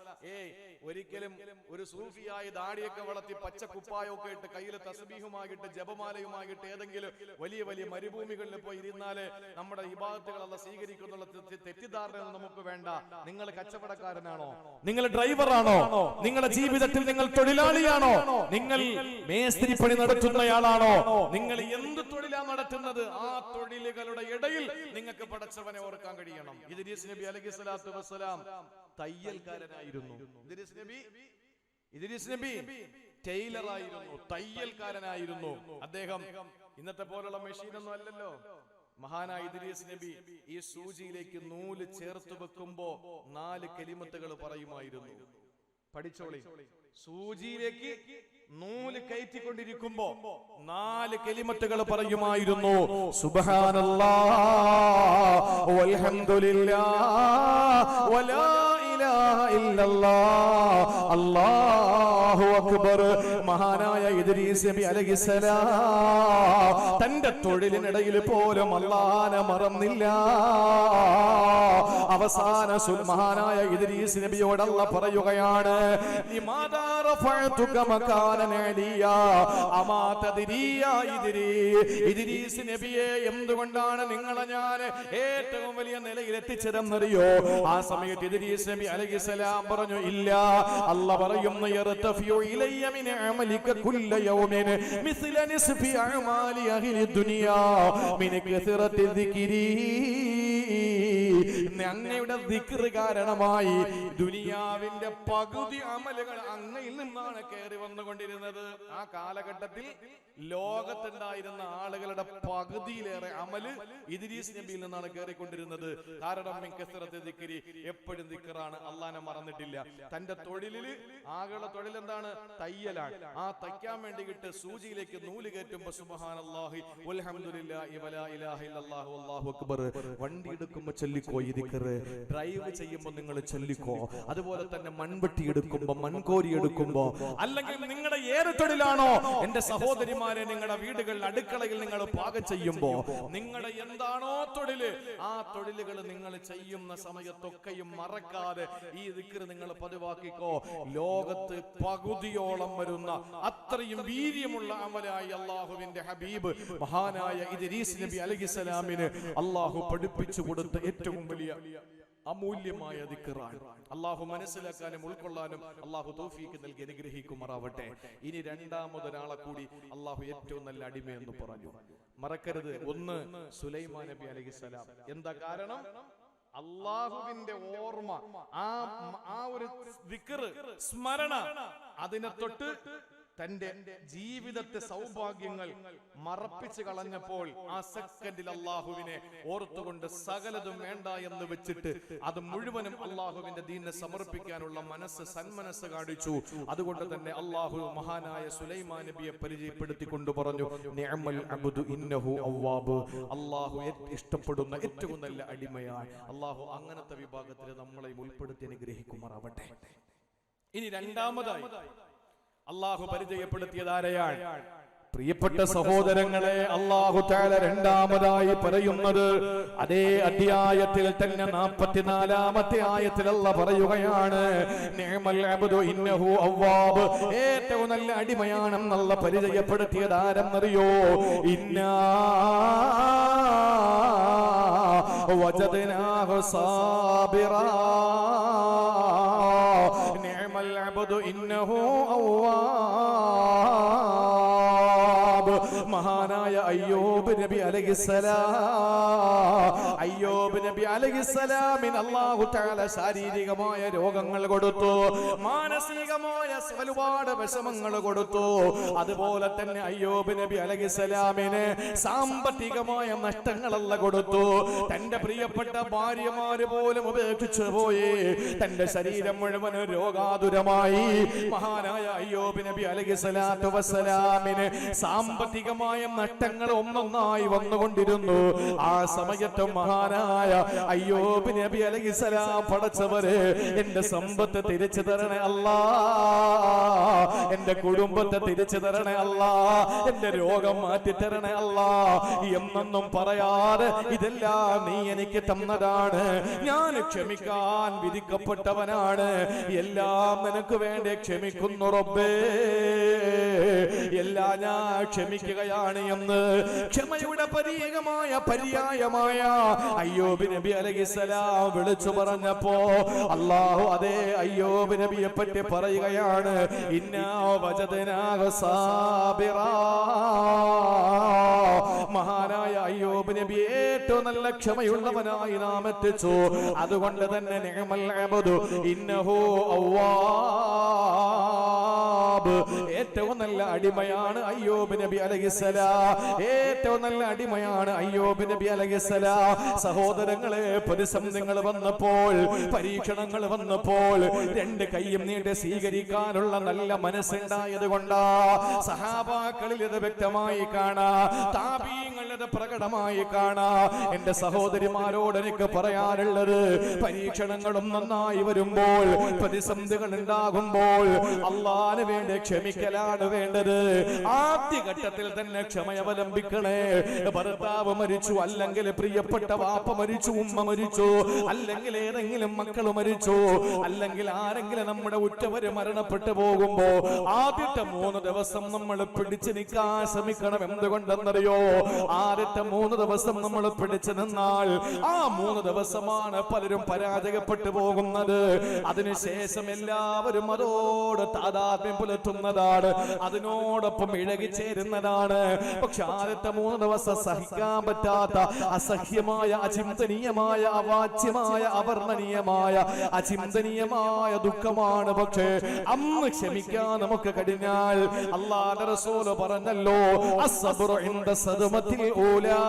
ഒരിക്കലും ഒരു സൂഫിയായി ദാടിയൊക്കെ വളർത്തി പച്ച കുപ്പായൊക്കെ ഇട്ട് കയ്യിൽ തസ്ബീഹുമായിട്ട് ജപമാലയുമായിട്ട് ഏതെങ്കിലും വലിയ വലിയ മരുഭൂമികളിൽ പോയി ഇരുന്നാല് നമ്മുടെ ഇബാദത്തുകൾ അല്ലാഹു സ്വീകരിക്കുന്നുള്ള തെറ്റിദ്ധാരണ നമുക്ക് വേണ്ട. നിങ്ങൾ കച്ചവടക്കാരനാണോ? നിങ്ങൾ ഡ്രൈവറാണോ? നിങ്ങളുടെ ജീവിതത്തിൽ നിങ്ങൾ തൊഴിലാളിയാണോ? നിങ്ങൾ മേസ്തിരി പണി നടത്തുന്നയാളാണോ? നിങ്ങൾ എന്ത് തൊഴിലാണ് നടത്തുന്നത്? ആ തൊഴിലുകളുടെ ഇടയിൽ നിങ്ങൾക്ക് പടച്ചവനെ ഓർക്കാൻ കഴിയണം. ഇദ്രീസ് നബി അലൈഹിസ്സലാത്തു വസ്സലാം തയ്യൽക്കാരനായിരുന്നു. ഇദ്രീസ് നബി ടൈലറായിരുന്നു, തയ്യൽക്കാരനായിരുന്നു. അദ്ദേഹം ഇന്നത്തെ പോലുള്ള മെഷീനൊന്നും അല്ലല്ലോ. മഹാനായ ഇദ്രീസ് നബി ഈ സൂചിയിലേക്ക് നൂല് ചേർത്ത് വെക്കുമ്പോ 4 കലിമത്തുകൾ പറയുമായിരുന്നു. പഠിച്ചോളി. സൂചിയിലേക്ക് നൂല് കയറ്റിക്കൊണ്ടിരിക്കുമ്പോ 4 കലിമത്തുകൾ പറയുമായിരുന്നു. സുബ്ഹാനല്ലാഹ് വൽഹംദുലില്ലാഹ് വലാ ഇലാഹ ഇല്ലല്ലാഹ് അല്ലാഹു അക്ബർ. മഹാനായ ഇദ്രീസ് നബി അലൈഹിസ്സലാം തന്റെ തൊഴിലിനിടയിൽ പോലും അല്ലാഹനെ മറന്നില്ല. അവസാന മഹാനായ ഇദ്രീസ് നബിയോട് അല്ലാഹ് പറയുകയാണ്, ലിമാദാ റഫഅതുക മകാനൻ അലിയ അമാ തദ്രിയ ഇദ്രീസ് നബിയെ, എന്തുകൊണ്ടാണ് നിങ്ങളെ ഞാൻ ഏറ്റവും വലിയ നിലയിൽ എത്തിച്ചതെന്നറിയോ? ആ സമയത്ത് ഇദ്രീസ് നബി അലൈഹിസ്സലാം പറഞ്ഞു, ഇല്ല. അല്ലാഹ് പറയുന്നു, യർതഫിഉ ഇലയ്യ മിൻ അമലിക കുല്ല യൗമിൻ മിസ്ല നിസ്ഫി അഅമാലി അഹ്ലി ദുനിയ മിൻ കസറത്തി ദിക്രി. അങ്ങയുടെ ദിക്ർ കാരണമായി ദുനിയാവിന്റെ പകുതി അമലുകൾ അങ്ങയിൽ നിന്നാണ് കയറി വന്നുകൊണ്ടിരുന്നത്. ആ കാലഘട്ടത്തിൽ ലോകത്തുണ്ടായിരുന്ന ആളുകളുടെ പകുതിയിലേറെ അമല് ഇദ്രീസ് നബിയിൽ നിന്നാണ് കയറിക്കൊണ്ടിരുന്നത്. കാരണം ദിക്രി, എപ്പോഴും ദിക്റാണ്, അള്ളാനെ മറന്നിട്ടില്ല. തന്റെ തൊഴിലില് ആകെയുള്ള തൊഴിൽ എന്താണ്? തയ്യലാണ്. ആ തയ്ക്കാൻ വേണ്ടിയിട്ട് സൂചിയിലേക്ക് നൂല് കയറ്റുമ്പോ സുബ്ഹാനല്ലാഹി വൽഹംദുലില്ലാഹി വലാ ഇലാഹ ഇല്ലല്ലാഹു അല്ലാഹു അക്ബർ. വണ്ടി എടുക്കുമ്പോ ചൊല്ലിക്കോ ഈ ദിക്ർ, ഡ്രൈവ് ചെയ്യുമ്പോൾ നിങ്ങൾ ചൊല്ലിക്കോ. അതുപോലെ തന്നെ മൺവെട്ടി എടുക്കുമ്പോ, മൺകോരി എടുക്കുമ്പോ, അല്ലെങ്കിൽ നിങ്ങളുടെ ഏത് തൊഴിലാണോ എന്റെ സഹോദരിമാരെ, നിങ്ങളുടെ വീടുകളിൽ അടുക്കളയിൽ നിങ്ങൾ പാകം ചെയ്യുമ്പോ, നിങ്ങളുടെ എന്താണോ തൊഴില്, ആ തൊഴിലുകൾ നിങ്ങൾ ചെയ്യുന്ന സമയത്തൊക്കെയും മറക്കാതെ ഈ ദിക്ർ നിങ്ങൾ പതിവാക്കിക്കോ. ലോകത്ത് പകുതിയോളം വരുന്ന അത്രയും വീര്യമുള്ള അമലായി അല്ലാഹുവിന്റെ ഹബീബ് മഹാനായ ഇദ്രീസ് നബി അലൈഹിസ്സലാമിന് അല്ലാഹു പഠിപ്പിച്ചു കൊടുത്ത ഏറ്റവും വലിയ അമൂല്യമായ ദിക്റാണ്. അല്ലാഹു മനസ്സിലാക്കാനും ഉൾക്കൊള്ളാനും അല്ലാഹു തൗഫീഖ് നൽകി അനുഗ്രഹിക്കുമാറാവട്ടെ. ഇനി രണ്ടാമതൊരാളെ കൂടി അല്ലാഹു ഏറ്റവും നല്ല അടിമയെന്ന് പറഞ്ഞു. മറക്കരുത്, ഒന്ന് സുലൈമാൻ നബി അലൈഹിസ്സലാം. എന്താ കാരണം? അല്ലാഹുവിന്റെ ഓർമ്മ, ആ ഒരു ദിക്ർ, സ്മരണ, അതിനെ തൊട്ട് തന്റെ ജീവിതത്തെ സൗഭാഗ്യങ്ങൾ മറപ്പിച്ചു കളഞ്ഞപ്പോൾ ആ സെക്കൻഡിൽ അല്ലാഹുവിനെ ഓർത്തുകൊണ്ട് സകലതും വേണ്ട എന്ന് വെച്ചിട്ട് അത് മുഴുവനും അല്ലാഹുവിന്റെ ദീനിനെ സമർപ്പിക്കാനുള്ള മനസ്സ്, സന്മനസ്സ് കാണിച്ചു. അതുകൊണ്ട് തന്നെ അല്ലാഹു മഹാനായ സുലൈമാൻ നബിയെ പരിചയപ്പെടുത്തിക്കൊണ്ട് പറഞ്ഞു, നിഅമൽ അബ്ദു ഇന്നഹു അവ്വാബ്. അല്ലാഹു ഇഷ്ടപ്പെടുന്ന ഏറ്റവും നല്ല അടിമയാണ്. അല്ലാഹു അങ്ങനത്തെ വിഭാഗത്തിൽ നമ്മളെ ഉൾപ്പെടുത്തി അനുഗ്രഹിക്കുമാറാവട്ടെ. ഇനി രണ്ടാമതായി അല്ലാഹു പരിചയപ്പെടുത്തിയത് ആരെയാണ്? പ്രിയപ്പെട്ട സഹോദരങ്ങളെ, അല്ലാഹു തആല രണ്ടാമതായി പറയുന്നത് അതേ അധ്യായത്തിൽ തന്നെ 44-ാമത്തെ ആയത്തിൽ അല്ലാഹു പറയുകയാണ്, നിഅമൽ അബ്ദു ഇന്നഹു അവ്വാബ്. ഏറ്റവും നല്ല അടിമയാണെന്ന് അല്ലാഹു പരിചയപ്പെടുത്തിയത് ആരെന്നറിയോ? ഇന്നാ വജദ്നാഹു സാബിറാ നിഅമൽ അബ്ദു ഇന്നഹു അവ്വാബ്. മഹാനായ അയ്യൂബ് നബി അലൈഹിസ്സലാമിന് അല്ലാഹു തആല ശാരീരികമായ രോഗങ്ങൾ കൊടുത്തു, മാനസികമായ ഒരുപാട് വിഷമങ്ങൾ കൊടുത്തു. അതുപോലെ തന്നെ അയ്യൂബ് നബി അലൈഹിസ്സലാമിന് സാമ്പത്തികമായ നഷ്ടങ്ങളല്ല കൊടുത്തു. തന്റെ പ്രിയപ്പെട്ട ഭാര്യമാര് പോലും ഉപേക്ഷിച്ചു പോയി. തന്റെ ശരീരം മുഴുവൻ രോഗാതുരമായി. മഹാനായ അയ്യൂബ് നബി അലൈഹിസ്സലാത്തു വസ്സലാമിന് സാമ്പത്തികമായ സാമ്പത്തികമായ നഷ്ടങ്ങൾ ഒന്നൊന്നായി വന്നുകൊണ്ടിരുന്നു. ആ സമയത്ത് മഹാനായ അയ്യൂബ് നബി അലൈഹിസ്സലാം പടച്ചവരെ എന്റെ സമ്പത്ത് തിരിച്ചു തരണേ അല്ലാ, എന്റെ കുടുംബത്തെ തിരിച്ചു തരണേ അല്ലാ, എന്റെ രോഗം മാറ്റി തരണേ അല്ലാ എന്നൊന്നും പറയാതെ ഇതെല്ലാം നീ എനിക്ക് തന്നതാണ്, ഞാൻ ക്ഷമിക്കാൻ വിധിക്കപ്പെട്ടവനാണ്, എല്ലാം നിനക്ക് വേണ്ടി ക്ഷമിക്കുന്നു റബ്ബേ, എല്ലാം ഞാൻ ക്ഷമിക്കുകയാണ് എന്ന് ക്ഷമയുടെ പര്യായമായ അയ്യൂബ് നബി അലൈഹിസ്സലാം വിളിച്ചു പറഞ്ഞപ്പോ അല്ലാഹു അതേ അയ്യൂബ് നബിയെ പറ്റി പറയുകയാണ്, ഇന്നാ വജദ്നാഹു സാബിറാ. മഹാനായ അയ്യൂബ് നബി ഏറ്റവും നല്ല ക്ഷമയുള്ളവനായി നാം എത്തിച്ചു. അതുകൊണ്ട് തന്നെ നിഅമൽ അബ്ദു ഇന്നഹു അവ്വാബ്, ഏറ്റവും നല്ല അടിമയാണ് അയ്യൂബ് നബി അലൈഹിസ്സലാം, ഏറ്റവും നല്ല അടിമയാണ് അയ്യൂബ് നബി അലൈഹിസ്സലാം. സഹോദരങ്ങളെ, പ്രതിസന്ധികൾ വന്നപ്പോൾ, പരീക്ഷണങ്ങൾ വന്നപ്പോൾ രണ്ട് കൈയും നീട്ടി സ്വീകരിക്കാനുള്ള നല്ല മനസ്സുണ്ടായത് കൊണ്ടാ സഹാബാക്കളിൽ ഇത് വ്യക്തമായി കാണാ, താബീങ്ങളിൽ ഇത് പ്രകടമായി കാണാ. എന്റെ സഹോദരിമാരോട് എനിക്ക് പറയാനുള്ളത്, പരീക്ഷണങ്ങളും നന്നായി വരുമ്പോൾ, പ്രതിസന്ധികൾ ഉണ്ടാകുമ്പോൾ അള്ളാഹുവിന് വേണ്ടി ക്ഷമിക്കലാണ് വേണ്ടത്. ആദ്യഘട്ടത്തിൽ തന്നെ ക്ഷമ അവലംബിക്കണേ. ഭർത്താവ് മരിച്ചു, അല്ലെങ്കിൽ പ്രിയപ്പെട്ട വാപ്പ മരിച്ചു, ഉമ്മ മരിച്ചു, അല്ലെങ്കിൽ ഏതെങ്കിലും മക്കൾ മരിച്ചു, അല്ലെങ്കിൽ ആരെങ്കിലും നമ്മുടെ ഉറ്റവര് മരണപ്പെട്ടു പോകുമ്പോ ആദ്യത്തെ 3 ദിവസം നമ്മൾ പിടിച്ചു നിൽക്കാൻ ശ്രമിക്കണം. എന്തുകൊണ്ടെന്നറിയോ? ആദ്യത്തെ 3 ദിവസം നമ്മൾ പിടിച്ചു നിന്നാൽ ആ 3 ദിവസമാണ് പലരും പരാജയപ്പെട്ടു പോകുന്നത്. അതിനുശേഷം എല്ലാവരും അതോട് താതാത്മ്യം പുലർത്തുന്നതാണ്, അതിനോടൊപ്പം ഇഴകിച്ചേരുന്നതാണ്. പക്ഷെ ആദ്യത്തെ 3 ദിവസം സഹിക്കാൻ പറ്റാത്ത അസഹ്യമായ, അചിന്തനീയമായ, അവാച്യമായ, അവർണ്ണനീയമായ, അചിന്തനീയമായ ദുഃഖമാണ്. പക്ഷേ അന്ന് ക്ഷമിക്കാൻ നമുക്ക് കഴിഞ്ഞാൽ അല്ലാഹുവിന്റെ റസൂൽ പറഞ്ഞല്ലോ, അസ്സബ്റു ഇൻദ സദ്മത്തിൽ ഊലാ,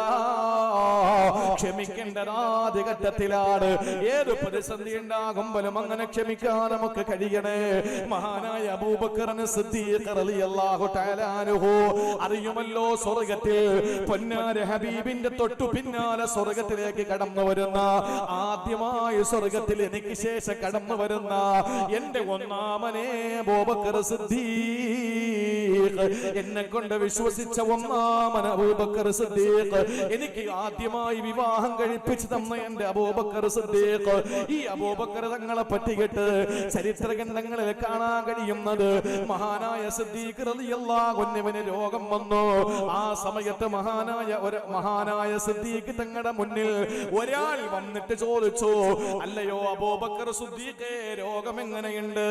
ക്ഷമിക്കേണ്ടത് ആദ്യഘട്ടത്തിലാണ്. ഏത് പ്രതിസന്ധി ഉണ്ടാകുമ്പോഴും അങ്ങനെ ക്ഷമിക്കാൻ നമുക്ക് കഴിയണേ. മഹാനായ അബൂബക്കർ സിദ്ദീഖ് റളിയല്ലാഹു തആല അൻഹു, അറിയുമല്ലോ സ്വർഗ്ഗത്തിൽ പൊന്നാര ഹബീബിന്റെ തൊട്ടു പിന്നാലെ സ്വർഗ്ഗത്തിലേക്ക് കടന്നു വരുന്ന, ആദ്യമായി സ്വർഗ്ഗത്തിൽ എനിക്ക് ശേഷം കടന്നു വരുന്ന എന്റെ ഒന്നാമനെ അബൂബക്കർ സിദ്ദീഖ്, എന്നെ കൊണ്ട് വിശ്വസിച്ച ഒന്നാമൻ അബൂബക്കർ സിദ്ദീഖ്, എനിക്ക് ആദ്യമായി വിവാഹം കഴിപ്പിച്ചു തന്ന എന്റെ അബൂബക്കർ സിദ്ദീഖ്. ഈ അബൂബക്കർ തങ്ങളെ പറ്റിയിട്ട് ചരിത്ര ഗ്രന്ഥങ്ങളിൽ കാണാൻ കഴിയുന്നത്, മഹാനായ സിദ്ദീഖ് റളിയല്ലാഹു അൻഹുവിന് രോഗം വന്നു. ആ സമയത്ത് മഹാനായ സിദ്ദീഖ് തങ്ങളുടെ മുന്നിൽ ഒരാൾ വന്നിട്ട് ചോദിച്ചു, അല്ലയോ അബൂബക്കർ സിദ്ദീഖേ, രോഗം എങ്ങനെയുണ്ട്?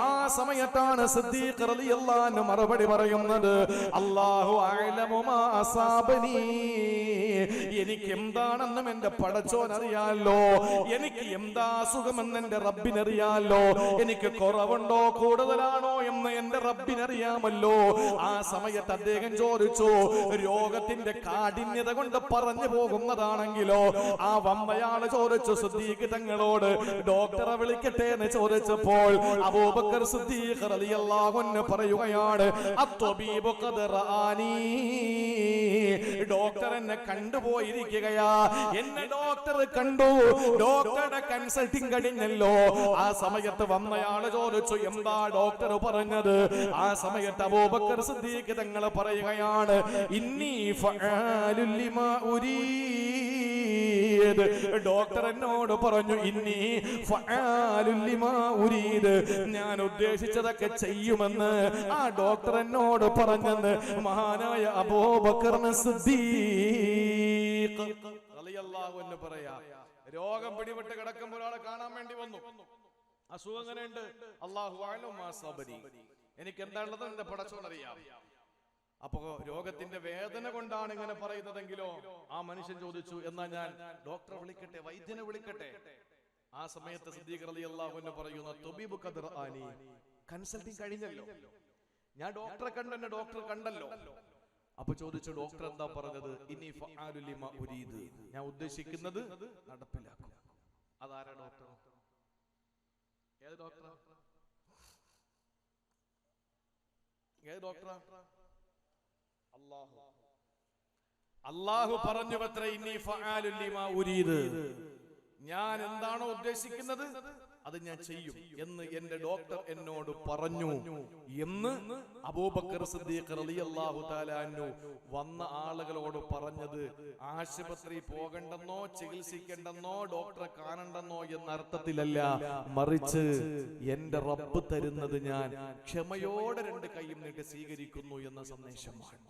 ആ സമയത്താണ് സിദ്ദീഖ് റളിയല്ലാഹു അൻഹു മറുപടി പറയുന്നത്, അല്ലാഹു അഅലമു മാ അസാബനി, എനിക്ക് എന്താണെന്നും എന്റെ പടച്ചോൻ അറിയാലോ, എനിക്ക് എന്താ അസുഖമെന്ന് എന്റെ റബ്ബിനറിയാലോ, എനിക്ക് കുറവുണ്ടോ കൂടുതലാണോ എന്ന് എന്റെ റബ്ബിനറിയാമല്ലോ. ആ സമയത്ത് അദ്ദേഹം ചോദിച്ചു, രോഗത്തിന്റെ കാഠിന്യത കൊണ്ട് പറഞ്ഞു പോകുന്നതാണെങ്കിലോ? ആ വമ്പയാള് ചോദിച്ചു സിദ്ദീഖ് തങ്ങളോട്, ഡോക്ടറെ വിളിക്കട്ടെ എന്ന് ചോദിച്ചപ്പോൾ അബൂബക്കർ സിദ്ദീഖ് റളിയല്ലാഹു അൻഹു പറയുകയാണ്, അത്വബീബു ഖദ് റആനി, ഡോക്ടർ എന്നെ കണ്ടുപോയിരിക്കുകയാ, എന്നെ ഡോക്ടർ കണ്ടു, ഡോക്ടറുടെ കൺസൾട്ടിംഗ് കഴിഞ്ഞല്ലോ. ആ സമയത്ത് വന്നയാള് ചോദിച്ചു, എന്താ ഡോക്ടർ പറഞ്ഞത്? ആ സമയത്ത് അബൂബക്കർ സിദ്ദീഖ് തങ്ങൾ പറയുകയാണ്, ഇന്നി ഫഅലുൽ ലിമാ ഉരീദ്, ഡോക്ടർ എന്നോട് പറഞ്ഞു, ഇന്നി ഫഅലുൽ ലിമാ ഉരീദ്, ഞാൻ ഉദ്ദേശിച്ചതൊക്കെ ചെയ്യുമെന്ന് ആ ഡോക്ടർ എന്നോട് പറഞ്ഞെന്ന് മഹാനായ അബൂബക്കർ സിദ്ദീഖ് റളിയല്ലാഹു അൻഹു പറയാ. രോഗം പിടിപെട്ട് കിടക്കുമ്പോൾ ഒരാളെ കാണാൻ വേണ്ടി വന്നു, അസുഖം എങ്ങനെയുണ്ട്? അല്ലാഹു അഅലമു മാ സബരി, എനിക്ക് എന്താണുള്ളത് എന്റെ പടച്ചോൻ അറിയാം. അപ്പോ രോഗത്തിന്റെ വേദന കൊണ്ടാണ് ഇങ്ങനെ പറയുന്നതെങ്കിലോ? ആ മനുഷ്യൻ ചോദിച്ചു, എന്നാ ഞാൻ ഡോക്ടറെ വിളിക്കട്ടെ, വൈദ്യനെ വിളിക്കട്ടെ? ആ സമയത്ത് സിദ്ദീഖ് റളിയല്ലാഹു അൻഹു പറയുന്നു, തുബീബു ഖദ് റആനി, കൺസൾട്ടിംഗ് കഴിഞ്ഞല്ലോ, ഞാൻ ഡോക്ടറെ കണ്ടു, എന്നെ ഡോക്ടർ കണ്ടല്ലോ. അപ്പൊ ചോദിച്ചു, ഡോക്ടർ എന്താ പറഞ്ഞത്? ഇനി ഫഅലു ലിമാ ഉരീദ്, ഞാൻ ഉദ്ദേശിക്കുന്നത് നടപ്പിലാക്കും. അതാരാ ഡോക്ടർ? ഏത് ഡോക്ടർ? ഏത് ഡോക്ടർ? അല്ലാഹു അള്ളാഹു പറഞ്ഞു അത്രേ, ഇന്നി ഫഅാലുൻ ലിമാ ഉരീദ്, ഞാൻ എന്താണോ ഉദ്ദേശിക്കുന്നത് അത് ഞാൻ ചെയ്യും എന്ന് എന്റെ ഡോക്ടർ എന്നോട് പറഞ്ഞു എന്ന് അബൂബക്കർ സിദ്ദീഖ് റളിയല്ലാഹു തആല അൻഹു വന്ന ആളുകളോട് പറഞ്ഞത് ആശുപത്രി പോകണ്ടെന്നോ ചികിത്സിക്കണ്ടെന്നോ ഡോക്ടറെ കാണണ്ടെന്നോ എന്ന അർത്ഥത്തിലല്ല, മറിച്ച് എന്റെ റബ്ബ് തരുന്നത് ഞാൻ ക്ഷമയോടെ രണ്ട് കൈയും നീട്ടി സ്വീകരിക്കുന്നു എന്ന സന്ദേശമാണ്.